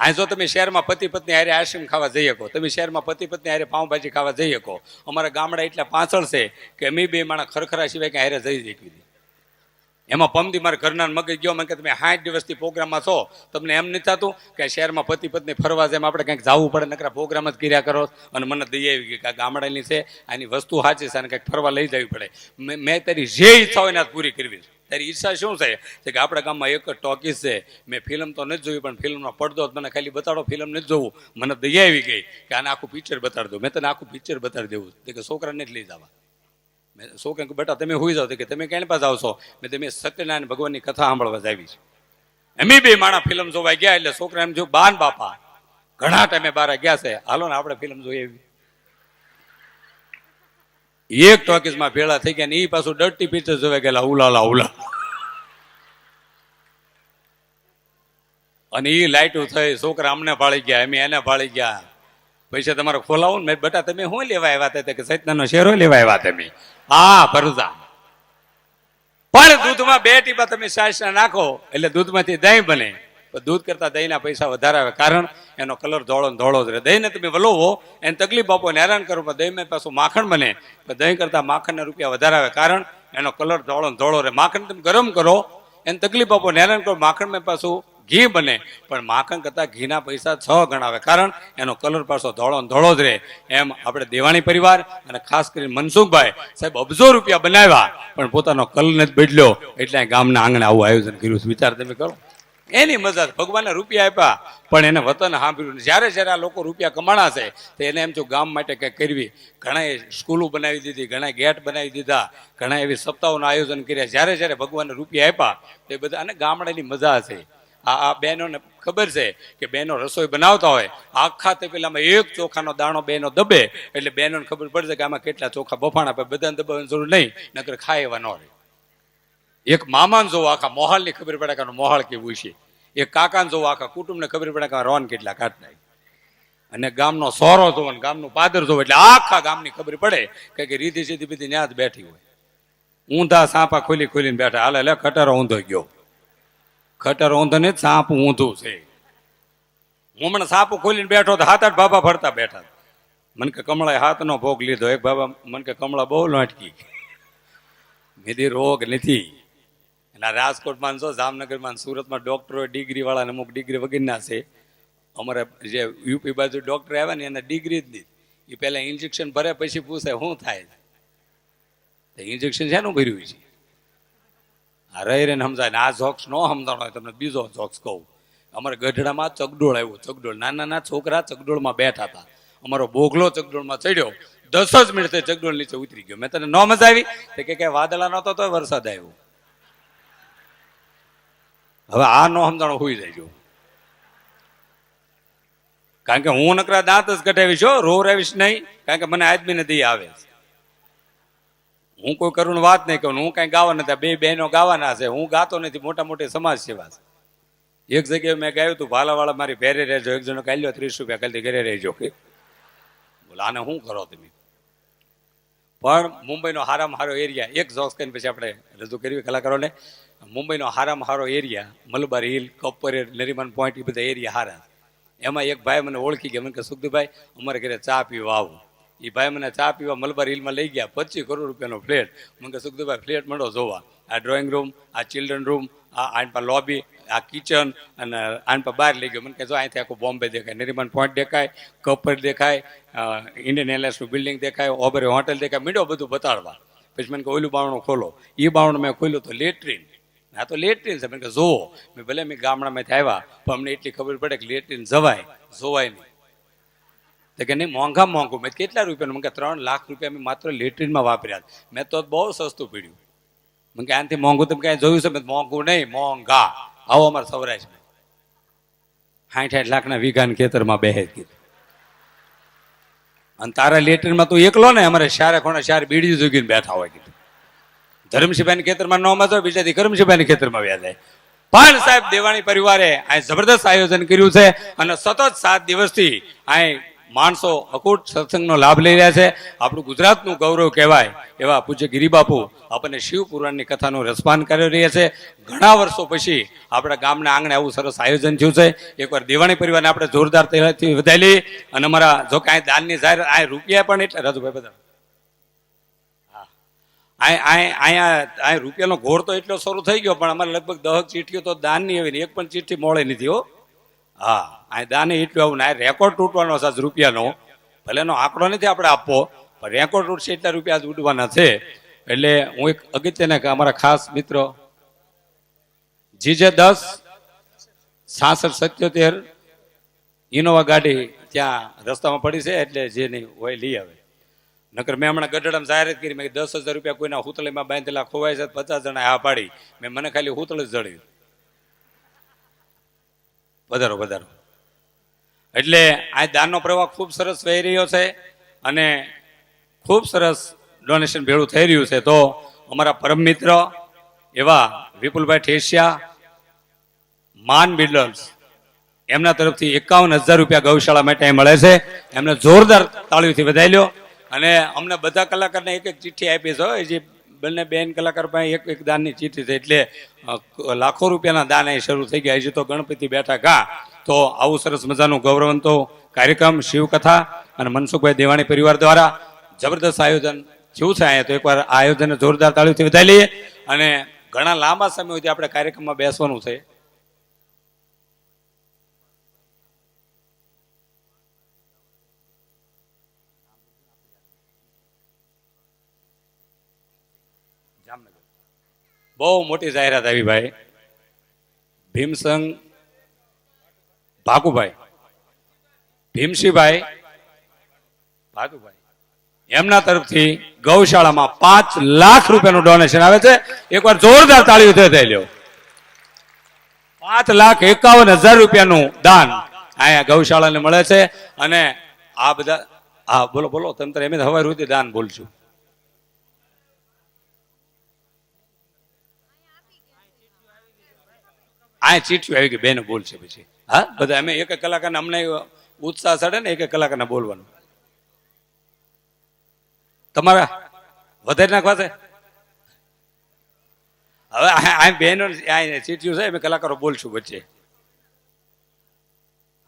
આ જો તમે શહેરમાં પતિ પત્ની હારે આઈસ્ક્રીમ ખાવા જઈ શકો, તમે શહેરમાં પતિ પત્ની હારે પાઉંભાજી ખાવા જઈ શકો. અમારા ગામડા એટલા પાછળ છે કે અમે બે માણા ખરખરા સિવાય કે હારે જઈ શકીએ. એમાં પમદી મારા ઘરના મગજ ગયો મને કે તમે 60 દિવસથી પ્રોગ્રામમાં છો, તમને એમ નથી થતું કે શહેરમાં પતિ પત્ની ફરવા જેમ આપણે કંઈક જવું પડે, નકરા પ્રોગ્રામ જ કર્યા કરો. અને મને દઈ આવી ગઈ કે ગામડાની છે આની વસ્તુ સાચી છે અને કંઈક ફરવા લઈ જવી પડે. મેં તારી જે ઈચ્છા હોય ને પૂરી કરવી. તારી ઈચ્છા શું છે કે આપણા ગામમાં એક જ ટોકીઝ છે. મેં ફિલ્મ તો નથી જોઈ પણ ફિલ્મનો પડદો મને ખાલી બતાડો, ફિલ્મ નથી જોવું. મને દઈ આવી ગઈ કે આને આખું પિક્ચર બતાડી દઉં. મેં તને આખું પિક્ચર બતાડી દેવું કે છોકરાને જ લઈ જવા. મેં છોકરા બેટા તમે હોઈ જાઓ કે તમે ક્યાં પાસે આવશો? મેં તમે સત્યનારાયણ ભગવાનની કથા સાંભળવા જ આવી છે. અમે બે માણા ફિલ્મ જોવા ગયા એટલે છોકરા એમ જો બાન બાપા ઘણા ટાઈમે બાર ગયા છે, હાલો ને આપણે ફિલ્મ જોઈ આવી. એક ટોકીઝમાં ભેળા થઈ ગયા ને એ પાછું ડર્ટી પિક્ચર જોવા ગયેલા ઉલાલા ઉલા. અને એ લાઈટું થઈ છોકરા અમને ભાળી ગયા, અમે એને ભાળી ગયા. પૈસા તમારે ખોલાવું ને બેટા તમે શું લેવા આવ્યા હતા? કે સૈતનાનો શેરો લેવા આવ્યા તમે? હા ભરૂચા. પણ દૂધમાં 2 ટીપા તમે છાશ નાખો એટલે દૂધમાંથી દહીં બને. દૂધ કરતા દહીંના પૈસા વધારે આવે, કારણ એનો કલર ધોળો ને ધોળો જ રહે. દહીંને તમે વલોવો એને તકલીફ આપો ને હેરાન કરો, પણ દહીંમાં પાછું માખણ બને. દહીં કરતા માખણના રૂપિયા વધારે આવે, કારણ એનો કલર ધોળો ને ધોળો રહે. માખણ તમે ગરમ કરો એને તકલીફ આપો ને હેરાન કરો, માખણમાં પાછું ઘી બને. પણ માખણ કરતા ઘીના પૈસા 6 ગણા આવે, કારણ એનો કલર પાછો ધોળો ને ધોળો જ રહે. એમ આપણે દેવાણી પરિવાર અને ખાસ કરીને મનસુખભાઈ સાહેબ અબજો રૂપિયા બનાવ્યા પણ પોતાનો કલ નથી બદલ્યો, એટલે ગામના આંગણે આવું આયોજન કર્યું છે. વિચાર તમે કરો, એની મજા. ભગવાનને રૂપિયા આપ્યા પણ એને વતન સાંભળ્યું. જ્યારે જ્યારે આ લોકો રૂપિયા કમાણા છે તો એને એમ જો ગામ માટે કંઈક કરવી. ઘણાએ સ્કૂલો બનાવી દીધી, ઘણા ગેટ બનાવી દીધા, ઘણા એવી સપ્તાહોનું આયોજન કર્યા. જ્યારે જ્યારે ભગવાનને રૂપિયા આપ્યા તો એ બધા અને ગામડાની મજા છે. આ બહેનોને ખબર છે કે બહેનો રસોઈ બનાવતા હોય આખા તે પેલામાં એક ચોખાનો દાણો બહેનો દબે એટલે બહેનોને ખબર પડશે કે આમાં કેટલા ચોખા બફાણા. બધાને દબાવવાની જરૂર નહીં, નકર ખાય એવા ન રહે. એક મામાને જોવો આખા મોહાલની ખબર પડે કે મોહાલ કેવું છે. એક કાકાને જોવો આખા કુટુંબને ખબર પડે કે રોન કેટલા કાઢતા. અને ગામનો સોરો જોવો ને ગામનું પાદર જોવો એટલે આખા ગામની ખબર પડે કે રીધી સીધી બીધી ન્યા જ બેઠી હોય. ઊંધા સાપા ખોલી ખોલીને બેઠા. હાલે લે ખટારો ઊંધો ગયો. ખટારો ઊંધો ને સાપ ઊંધું છે. હું હમણાં સાપ ખોલીને બેઠો તો 7-8 બાબા ફરતા બેઠા. મને કે કમળાએ હાથનો ભોગ લીધો. એક બાબા મને કે કમળા બહુ લોટકી. મેદી રોગ નથી. એના રાજકોટમાં છો, જામનગરમાં, સુરતમાં ડોક્ટરો ડિગ્રી વાળા અમુક ડિગ્રી વગરના છે. અમારે જે યુપી બાજુ ડોક્ટર આવ્યા ને એને ડિગ્રી જ નહીં. એ પહેલા ઇન્જેક્શન ભરે પછી પૂછે શું થાય. ઇન્જેક્શન શેનું ભર્યું છે? આ રહી રહીને સમજાય ને. આ જોક્સ ન સમજાણો હોય તમને બીજો જોક્સ કહું. અમારે ગઢડામાં ચગડોળ આવ્યું. ચગડોળ નાના છોકરા ચગડોળમાં બેઠા હતા. અમારો બોગલો ચગડોળમાં ચડ્યો. 10 જ મિનિટ ચગડોળ નીચે ઉતરી ગયો. મેં તને ન મજા આવી કે વાદળા નહોતો તો વરસાદ આવ્યો. હવે આ નો સમજાણો હોઈ જાય. કારણ કે હું નકરા દાંત જ કઢાવીશ, રોર આવીશ નહીં. કારણ કે મને આદમીને દી આવે. હું કોઈ કરું વાત નહીં કરું. હું કઈ ગાવા નથી. 2 બહેનો ગાવાના છે. હું ગાતો નથી. મોટા મોટી સમાજ સેવા છે. એક જગ્યાએ મેં ગાયું હતું ભાલાવાળા મારી ભેરે રહેજો. એક જણો કાલ્યો 30 રૂપિયા કાલથી ઘરે રહેજો. કે બોલો આને શું કરો તમે? પણ મુંબઈનો હારામાં હારો એરિયા એક જોક્સ કરીને પછી આપણે રજૂ કરવી કલાકારોને. મુંબઈનો હારામાં હારો એરિયા મલબાર હિલ, કપરેર, નરીમાન પોઈન્ટ, એ બધા એરિયા હારા. એમાં એક ભાઈ મને ઓળખી ગયા. મને કે સુખદીભાઈ અમારે ઘરે ચા પીવા આવું. એ ભાઈ મને ચા પીવા મલબાર હિલમાં લઈ ગયા. 25 કરોડ રૂપિયાનો ફ્લેટ. મને કે સુખદીભાઈ ફ્લેટ મળો જોવા. આ ડ્રોઈંગ રૂમ, આ ચિલ્ડ્રન રૂમ, આન પર લોબી, આ કિચન અને આન પર બહાર લઈ ગયો. મને કહે જો અહીંથી આખું બોમ્બે દેખાય, નરીમાન પોઈન્ટ દેખાય, કપર દેખાય, ઇન્ડિયન એરલાઇન્સનું બિલ્ડિંગ દેખાય, ઓબરે હોટેલ દેખાય. મીડો બધું બતાડવા. પછી મને કે ઓલું બાવણું ખોલો. એ બાવણું મેં ખોલ્યું તો લેટ્રિન. આ તો લેટ્રિન છે. મેં કે જોવો. મેં ભલે મેં ગામડામાં આવ્યા પણ અમને એટલી ખબર પડે કે લેટ્રિન જવાય જોવાય નહીં. તો કે નહીં મોંઘા મોંઘું. મેં કેટલા રૂપિયાનું? મેં કે 3 લાખ રૂપિયા મેં માત્ર લેટ્રિનમાં વાપર્યા. મેં તો બહુ સસ્તું પીડ્યું. મેં કે આનાથી મોંઘું તમે ક્યાંય જોયું છે? મેં મોંઘું નહીં, મોંઘા. આવો અમારે સૌરાષ્ટ્રમાં 60-60 લાખના વીઘાના ખેતરમાં બેહે કીધું. અને તારા લેટરીનમાં તું એકલો ને અમારે શારે ખોણે શાર બીડી જોગીને બેઠા હોય કીધું. ધર્મશીભાઈના ખેતરમાં ન મતો બીજાથી કરમશીભાઈના ખેતરમાં વ્યા જાય. પણ સાહેબ દેવાણી પરિવારે આ જબરદસ્ત આયોજન કર્યું છે અને સતત 7 દિવસથી આ માણસો અકૂટ સત્સંગનો લાભ લઈ રહ્યા છે. આપણું ગુજરાતનું ગૌરવ કહેવાય એવા પૂજ્ય ગિરિબાપુ આપણને શિવ પુરાણની કથાનું રસપાન કરી રહ્યા છે. ઘણા વર્ષો પછી આપણા ગામના આંગણે આવું સરસ આયોજન થયું છે. એકવાર દેવાણી પરિવારને આપણે જોરદાર તૈયારીથી વધાવી લઈએ. અને અમારા જો કાંઈ દાનની જાહેરાત આ રૂપિયા પણ એટલે રાજુભાઈ બધા અહીંયા રૂપિયાનો ઘોર તો એટલો શરૂ થઈ ગયો, પણ અમારે લગભગ 10 ચીઠીઓ તો દાનની આવી ને એક પણ ચીઠી મળે નથી હો. હા, આ દાને એટલું આવું ને રેકોર્ડ તૂટવાનો છે રૂપિયાનો. ભલે એનો આંકડો નથી આપણે આપવો, પણ રેકોર્ડ તૂટશે એટલા રૂપિયા ઉડવાના છે. એટલે હું એક અગત્યના અમારા ખાસ મિત્રો GJ 10 6677 ઇનોવા ગાડી ત્યાં રસ્તામાં પડી છે, એટલે જે નહીં હોય લઈ આવે. નકર મેં હમણાં ગઢડામાં જાહેરાત કરી, મેં 10,000 રૂપિયા કોઈના હુતળીમાં બાંધેલા ખોવાય છે, 50 જણા હા પાડી. મને ખાલી હુતળ જ જડ્યું. વધારો વધારો એટલે આ દાનનો પ્રવાહ ખૂબ સરસ વહી રહ્યો છે અને ખૂબ સરસ ડોનેશન ભેળું થઈ રહ્યું છે. તો અમારા પરમ મિત્ર એવા વિપુલભાઈ ઠેસિયા માન બિલ્ડર્સ એમના તરફથી 51,000 રૂપિયા ગૌશાળા માટે મળે છે. એમને જોરદાર તાળીઓથી વધાવી લ્યો. અને અમને બધા કલાકારને એક ચિઠ્ઠી આપી છે. જે બંને બેન કલાકાર પાસે એક દાનની ચિઠ્ઠી છે, એટલે લાખો રૂપિયાના દાન અહીં શરૂ થઈ ગયા. હજી તો ગણપતિ બેઠા કા. તો આવું સરસ મજાનું ગૌરવંતો કાર્યક્રમ શિવકથા અને મનસુખભાઈ દેવાણી પરિવાર દ્વારા જબરદસ્ત આયોજન થયું છે અહીંયા. તો એકવાર આ આયોજનને જોરદાર તાળીઓથી વધાવી લઈએ. અને ઘણા લાંબા સમય સુધી આપણે કાર્યક્રમમાં બેસવાનું છે. બહુ મોટી જાહેરાત આવી ભાઈ. ભીમસંગ ભાગુભાઈ, ભીમસિંહભાઈ ભાગુભાઈ એમના તરફથી ગૌશાળામાં 5 લાખ રૂપિયાનું ડોનેશન આવે છે. એકવાર જોરદાર તાળીઓ થઈ લ્યો. 5,51,000 રૂપિયાનું દાન અહીંયા ગૌશાળાને મળે છે. અને આ બધા હા બોલો બોલો તંત્ર એમ હવાઈ સુધી દાન બોલશું. આ ચીઠીઓ આવી ગઈ, બેન બોલશે પછી. હા બધા અમે એક કલાકારને અમને ઉત્સાહ ચડે ને એક કલાકારને બોલવાનું. તમારા વધારે નાખવા છે હવે. આ બહેનો ચીઠીઓ છે, અમે કલાકારો બોલશું વચ્ચે.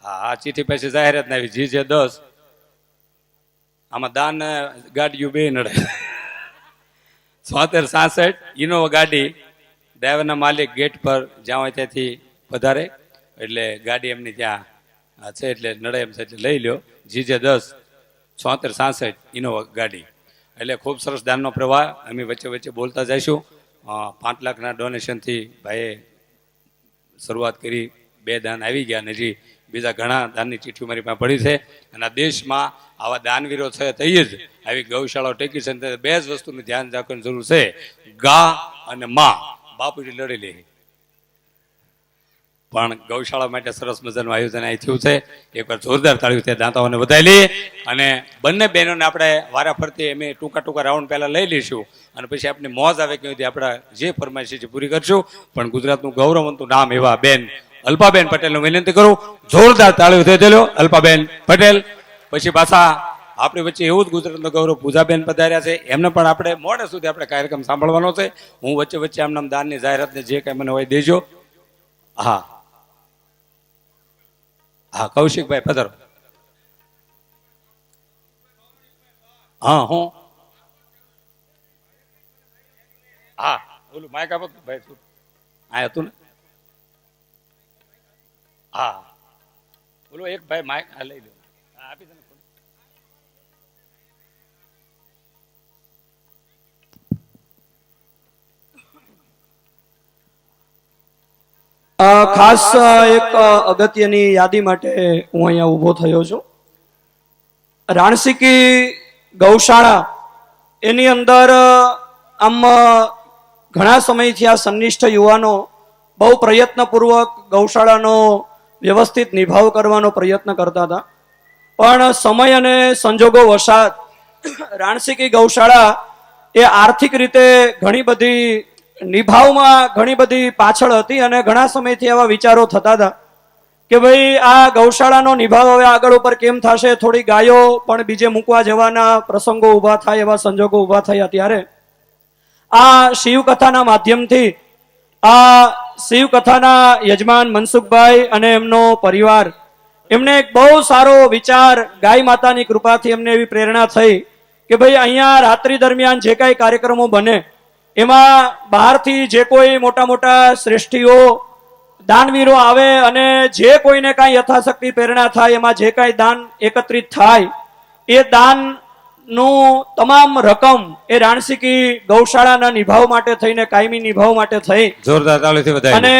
હા આ ચીઠી પછી જાહેરાત ના આવી. GJ 10 આમાં દાન ગાડીઓ બે નડે. 7667 ઇનોવા ગાડી ડ્રાઈવરના માલિક ગેટ પર જ્યાં હોય ત્યાંથી વધારે, એટલે ગાડી એમની ત્યાં છે, એટલે નડે એમ છે, એટલે લઈ લો. GJ 10 7667 ઇનોવા ગાડી. એટલે ખૂબ સરસ દાનનો પ્રવાહ અમે વચ્ચે વચ્ચે બોલતા જઈશું. 5 લાખના ડોનેશનથી ભાઈએ શરૂઆત કરી. 2 દાન આવી ગયા અને હજી બીજા ઘણા દાનની ચીઠીઓ મારી પાસે પડી છે. અને આ દેશમાં આવા દાનવીરો છે તઈ જ આવી ગૌશાળાઓ ટેકી છે. 2 જ વસ્તુનું ધ્યાન રાખવાની જરૂર છે, ગા અને માં. બાપુજી લડેલી પણ ગૌશાળા માટે સરસ મજાનું આયોજન અહીં થયું છે. એકવાર જોરદાર તાળીઓ દાતાઓને વધાવી લઈએ. અને બંને બહેનોને આપણે વારા ફરતી અમે ટૂંકા રાઉન્ડ પહેલા લઈ લઈશું અને પછી આપણી મોજ આવે કે આપણા જે ફરમાઈશ છે પૂરી કરશું. પણ ગુજરાતનું ગૌરવવંતું નામ એવા બેન અલ્પાબેન પટેલનું વિનંતી કરું, જોરદાર તાળીઓ થઈ લો. અલ્પાબેન પટેલ. પછી પાછા આપણી વચ્ચે એવું જ ગુજરાતનું ગૌરવ પૂજાબેન પધાર્યા છે. એમને પણ આપણે મોડે સુધી આપણે કાર્યક્રમ સાંભળવાનો છે. હું વચ્ચે વચ્ચે આમનામ દાનની જાહેરાતને જે કંઈ મને હોય દેજો. હા હા કૌશિકભાઈ પધારો. હા હું હા બોલું માઇક આપો ભાઈ. આ હતું ને. હા બોલો એક ભાઈ માઇક આ લઈ લો. આપી દે. ખાસ એક અગત્યની યાદી માટે હું અહીંયા ઊભો થયો છું. રાણસીકી ગૌશાળા એની અંદર આમ ઘણા સમયથી આ સંનિષ્ઠ યુવાનો બહુ પ્રયત્નપૂર્વક ગૌશાળાનો વ્યવસ્થિત નિભાવ કરવાનો પ્રયત્ન કરતા હતા. પણ સમય અને સંજોગો વસાત રાણસીકી ગૌશાળા એ આર્થિક રીતે ઘણી બધી નિભાવમાં ઘણી બધી પાછળ હતી અને ઘણા સમયથી એવા વિચારો થતા હતા કે ભાઈ આ ગૌશાળાનો નિભાવ હવે આગળ ઉપર કેમ થશે, થોડી ગાયો પણ બીજે મૂકવા જવાના પ્રસંગો ઊભા થાય, એવા સંજોગો ઊભા થયા. ત્યારે આ શિવકથાના માધ્યમથી આ શિવકથાના યજમાન મનસુખભાઈ અને એમનો પરિવાર એમને એક બહુ સારો વિચાર, ગાય માતાની કૃપાથી એમને એવી પ્રેરણા થઈ કે ભાઈ અહીંયા રાત્રિ દરમિયાન જે કાંઈ કાર્યક્રમો બને એમાં બહારથી જે કોઈ મોટા મોટા શ્રેષ્ઠીઓ દાનવીરો આવે અને જે કોઈને કાંઈ યથાશક્તિ પ્રેરણા થાય એમાં જે કાંઈ દાન એકત્રિત થાય એ દાનનું તમામ રકમ એ રાણસીકી ગૌશાળાના નિભાવ માટે થઈને, કાયમી નિભાવ માટે થઈ જોરદાર તાળીઓથી વધાવી. અને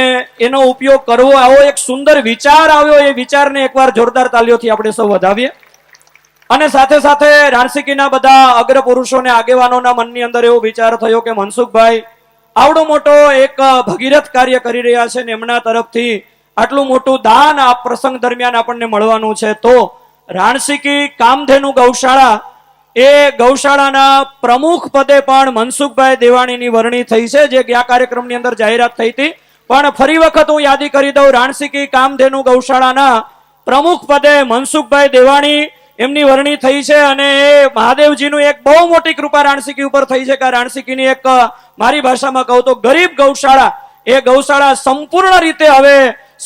એનો ઉપયોગ કરવો, આવો એક સુંદર વિચાર આવ્યો. એ વિચારને એકવાર જોરદાર તાળીઓથી આપણે સૌ વધાવીએ. અને સાથે સાથે રાણસીકીના બધા અગ્ર પુરુષોને, આગેવાનોના મનની અંદર એવો વિચાર થયો કે મનસુખભાઈ આવડો મોટો એક ભગીરથ કાર્ય કરી રહ્યા છે ને એમના તરફથી આટલું મોટું દાન આ પ્રસંગ દરમિયાન આપણને મળવાનું છે, તો રાણસીકી કામધેનુ ગૌશાળા એ ગૌશાળાના પ્રમુખ પદે પણ મનસુખભાઈ દેવાણીની વરણી થઈ છે, જે આ કાર્યક્રમની અંદર જાહેરાત થઈ હતી. પણ ફરી વખત હું યાદી કરી દઉં, રાણસીકી કામધેનુ ગૌશાળાના પ્રમુખ પદે મનસુખભાઈ દેવાણી એમની વરણી થઈ છે. અને એ મહાદેવજીનું એક બહુ મોટી કૃપા રાણસીકી ઉપર થઈ છે કે રાણસીકીની એક, મારી ભાષામાં કહું તો ગરીબ ગૌશાળા, એ ગૌશાળા સંપૂર્ણ રીતે હવે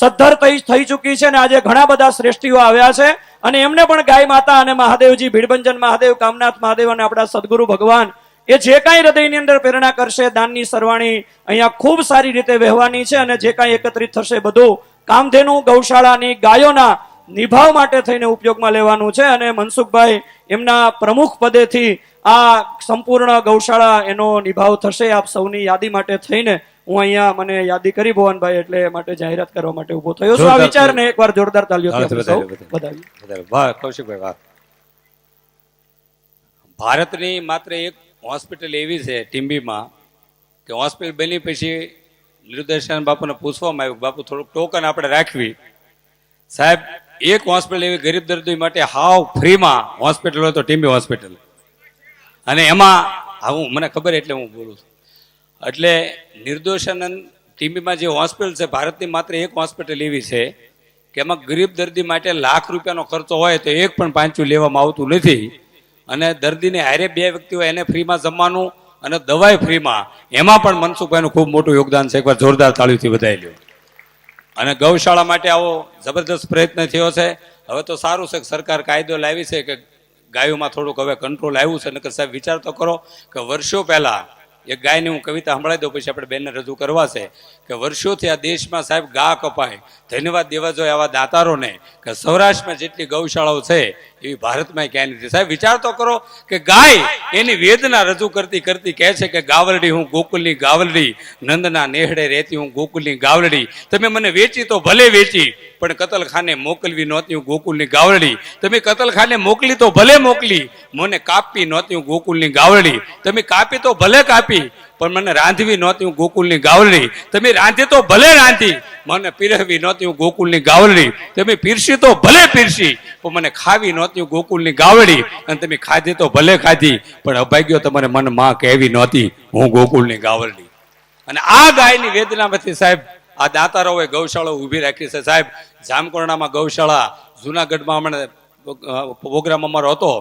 સદ્ધર થઈ ચૂકી છે. અને આજે ઘણા બધા શ્રેષ્ઠીઓ આવ્યા છે અને એમને પણ ગાય માતા અને મહાદેવજી, ભીડભંજન મહાદેવ, કામનાથ મહાદેવ અને આપણા સદગુરુ ભગવાન એ જે કાંઈ હૃદયની અંદર પ્રેરણા કરશે, દાનની સરવાણી અહીંયા ખૂબ સારી રીતે વહેવાની છે. અને જે કાંઈ એકત્રિત થશે બધું કામધેનુ ગૌશાળાની ગાયોના નિભાવ માટે થઈને ઉપયોગમાં લેવાનું છે. અને મનસુખભાઈ એમના પ્રમુખ પદેથી આ સંપૂર્ણ ગૌશાળા એનો નિભાવ થશે. આપ સૌની યાદી માટે થઈને હું અહીંયા, મને યાદી કરી ભુવનભાઈ, એટલે માટે જાહેરાત કરવા માટે ઉભો થયો છું. આ વિચારને એકવાર જોરદાર તાળીઓથી આપણે સૌ વધાવીએ. વાહ કૌશિકભાઈ, વાહ. ભારતની માત્ર એક હોસ્પિટલ એવી છે ટીમ્બીમાં કે હોસ્પિટલ બની પછી નિર્દેશન બાપુને પૂછવામાં આવ્યું, બાપુ થોડુંક ટોકન આપણે રાખવી. સાહેબ, એક હોસ્પિટલ એવી ગરીબ દર્દી માટે હાવ ફ્રીમાં હોસ્પિટલ હોય તો ટીમ્બી હોસ્પિટલ. અને એમાં હું, મને ખબર એટલે હું બોલું છું, એટલે નિર્દોષાનંદ ટીમ્બીમાં જે હોસ્પિટલ છે, ભારતની માત્ર એક હોસ્પિટલ એવી છે કે એમાં ગરીબ દર્દી માટે લાખ રૂપિયાનો ખર્ચો હોય તો એક પણ પાંચું લેવામાં આવતું નથી. અને દર્દીને હારે બે વ્યક્તિ હોય એને ફ્રીમાં જમવાનું અને દવાઈ ફ્રીમાં. એમાં પણ મનસુખભાઈનું ખૂબ મોટું યોગદાન છે. એકવાર જોરદાર તાળીઓથી વધાવી લ્યો. અને ગૌશાળા માટે આવો જબરદસ્ત પ્રયત્ન થયો છે. હવે તો સારું છે કે સરકાર કાયદો લાવી છે કે ગાયોમાં થોડુંક હવે કંટ્રોલ આવ્યું છે. નકર સાહેબ વિચાર તો કરો કે વર્ષો પહેલા એક ગાયની હું કવિતા સંભળાવી દઉં, પછી આપણે બેનને રજૂ કરવા છે કે વર્ષોથી આ દેશમાં સાહેબ ગા કપાય. ધન્યવાદ દેવા જોઈએ આવા દાતારોને કે સૌરાષ્ટ્રમાં જેટલી ગૌશાળાઓ છે એવી ભારતમાં ક્યાંય નથી. સાહેબ વિચાર તો કરો કે ગાય એની વેદના રજૂ કરતી કરતી કહે છે કે ગાવલડી હું ગોકુલની ગાવલડી, નંદના નેહડે રહેતી હું ગોકુલની ગાવલડી. તમે મને વેચી તો ભલે વેચી, પણ કતલખાને મોકલવી નહોતી હું ગોકુલની ગાવલડી. તમે કતલખાને મોકલી તો ભલે મોકલી, મને કાપી નહોતી હું ગોકુલની ગાવલડી. તમે કાપી તો ભલે કાપી, પણ મને રાંધવી નહોતી હું ગોકુલની ગાવલડી. તમે રાંધી તો ભલે રાંધી, મને પીરસવી નહોતી હું ગોકુલની ગાવલડી. તમે પીરસી તો ભલે પીરસી, પણ મને ખાવી નહોતી હું ગોકુલની ગાવડી. અને તમે ખાધી તો ભલે ખાધી, પણ અભાગ્યો તમારે મને માં કહેવી નહોતી હું ગોકુલની ગાવલડી. અને આ ગાયની વેદનામાંથી સાહેબ આ દાતારોએ ગૌશાળા ઊભી રાખી છે. સાહેબ, જામકરણામાં ગૌશાળા, જુનાગઢમાં હમણાં પ્રોગ્રામ અમારો હતો,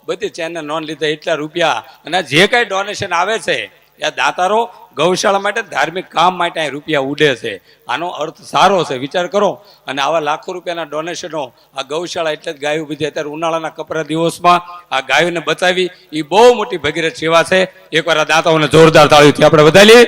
બધી ચેનલ નોંધ લીધા, એટલા રૂપિયા. અને જે કાંઈ ડોનેશન આવે છે એ દાતારો ગૌશાળા માટે, ધાર્મિક કામ માટે અહીં રૂપિયા ઉડે છે. આનો અર્થ સારો છે, વિચાર કરો. અને આવા લાખો રૂપિયાના ડોનેશનો આ ગૌશાળા એટલે જ ગાયો બધી અત્યારે ઉનાળાના કપરા દિવસમાં આ ગાયોને બચાવી, એ બહુ મોટી ભગીરથ સેવા છે. એકવાર આ દાતાઓને જોરદાર તાળીઓથી આપણે વધારીએ.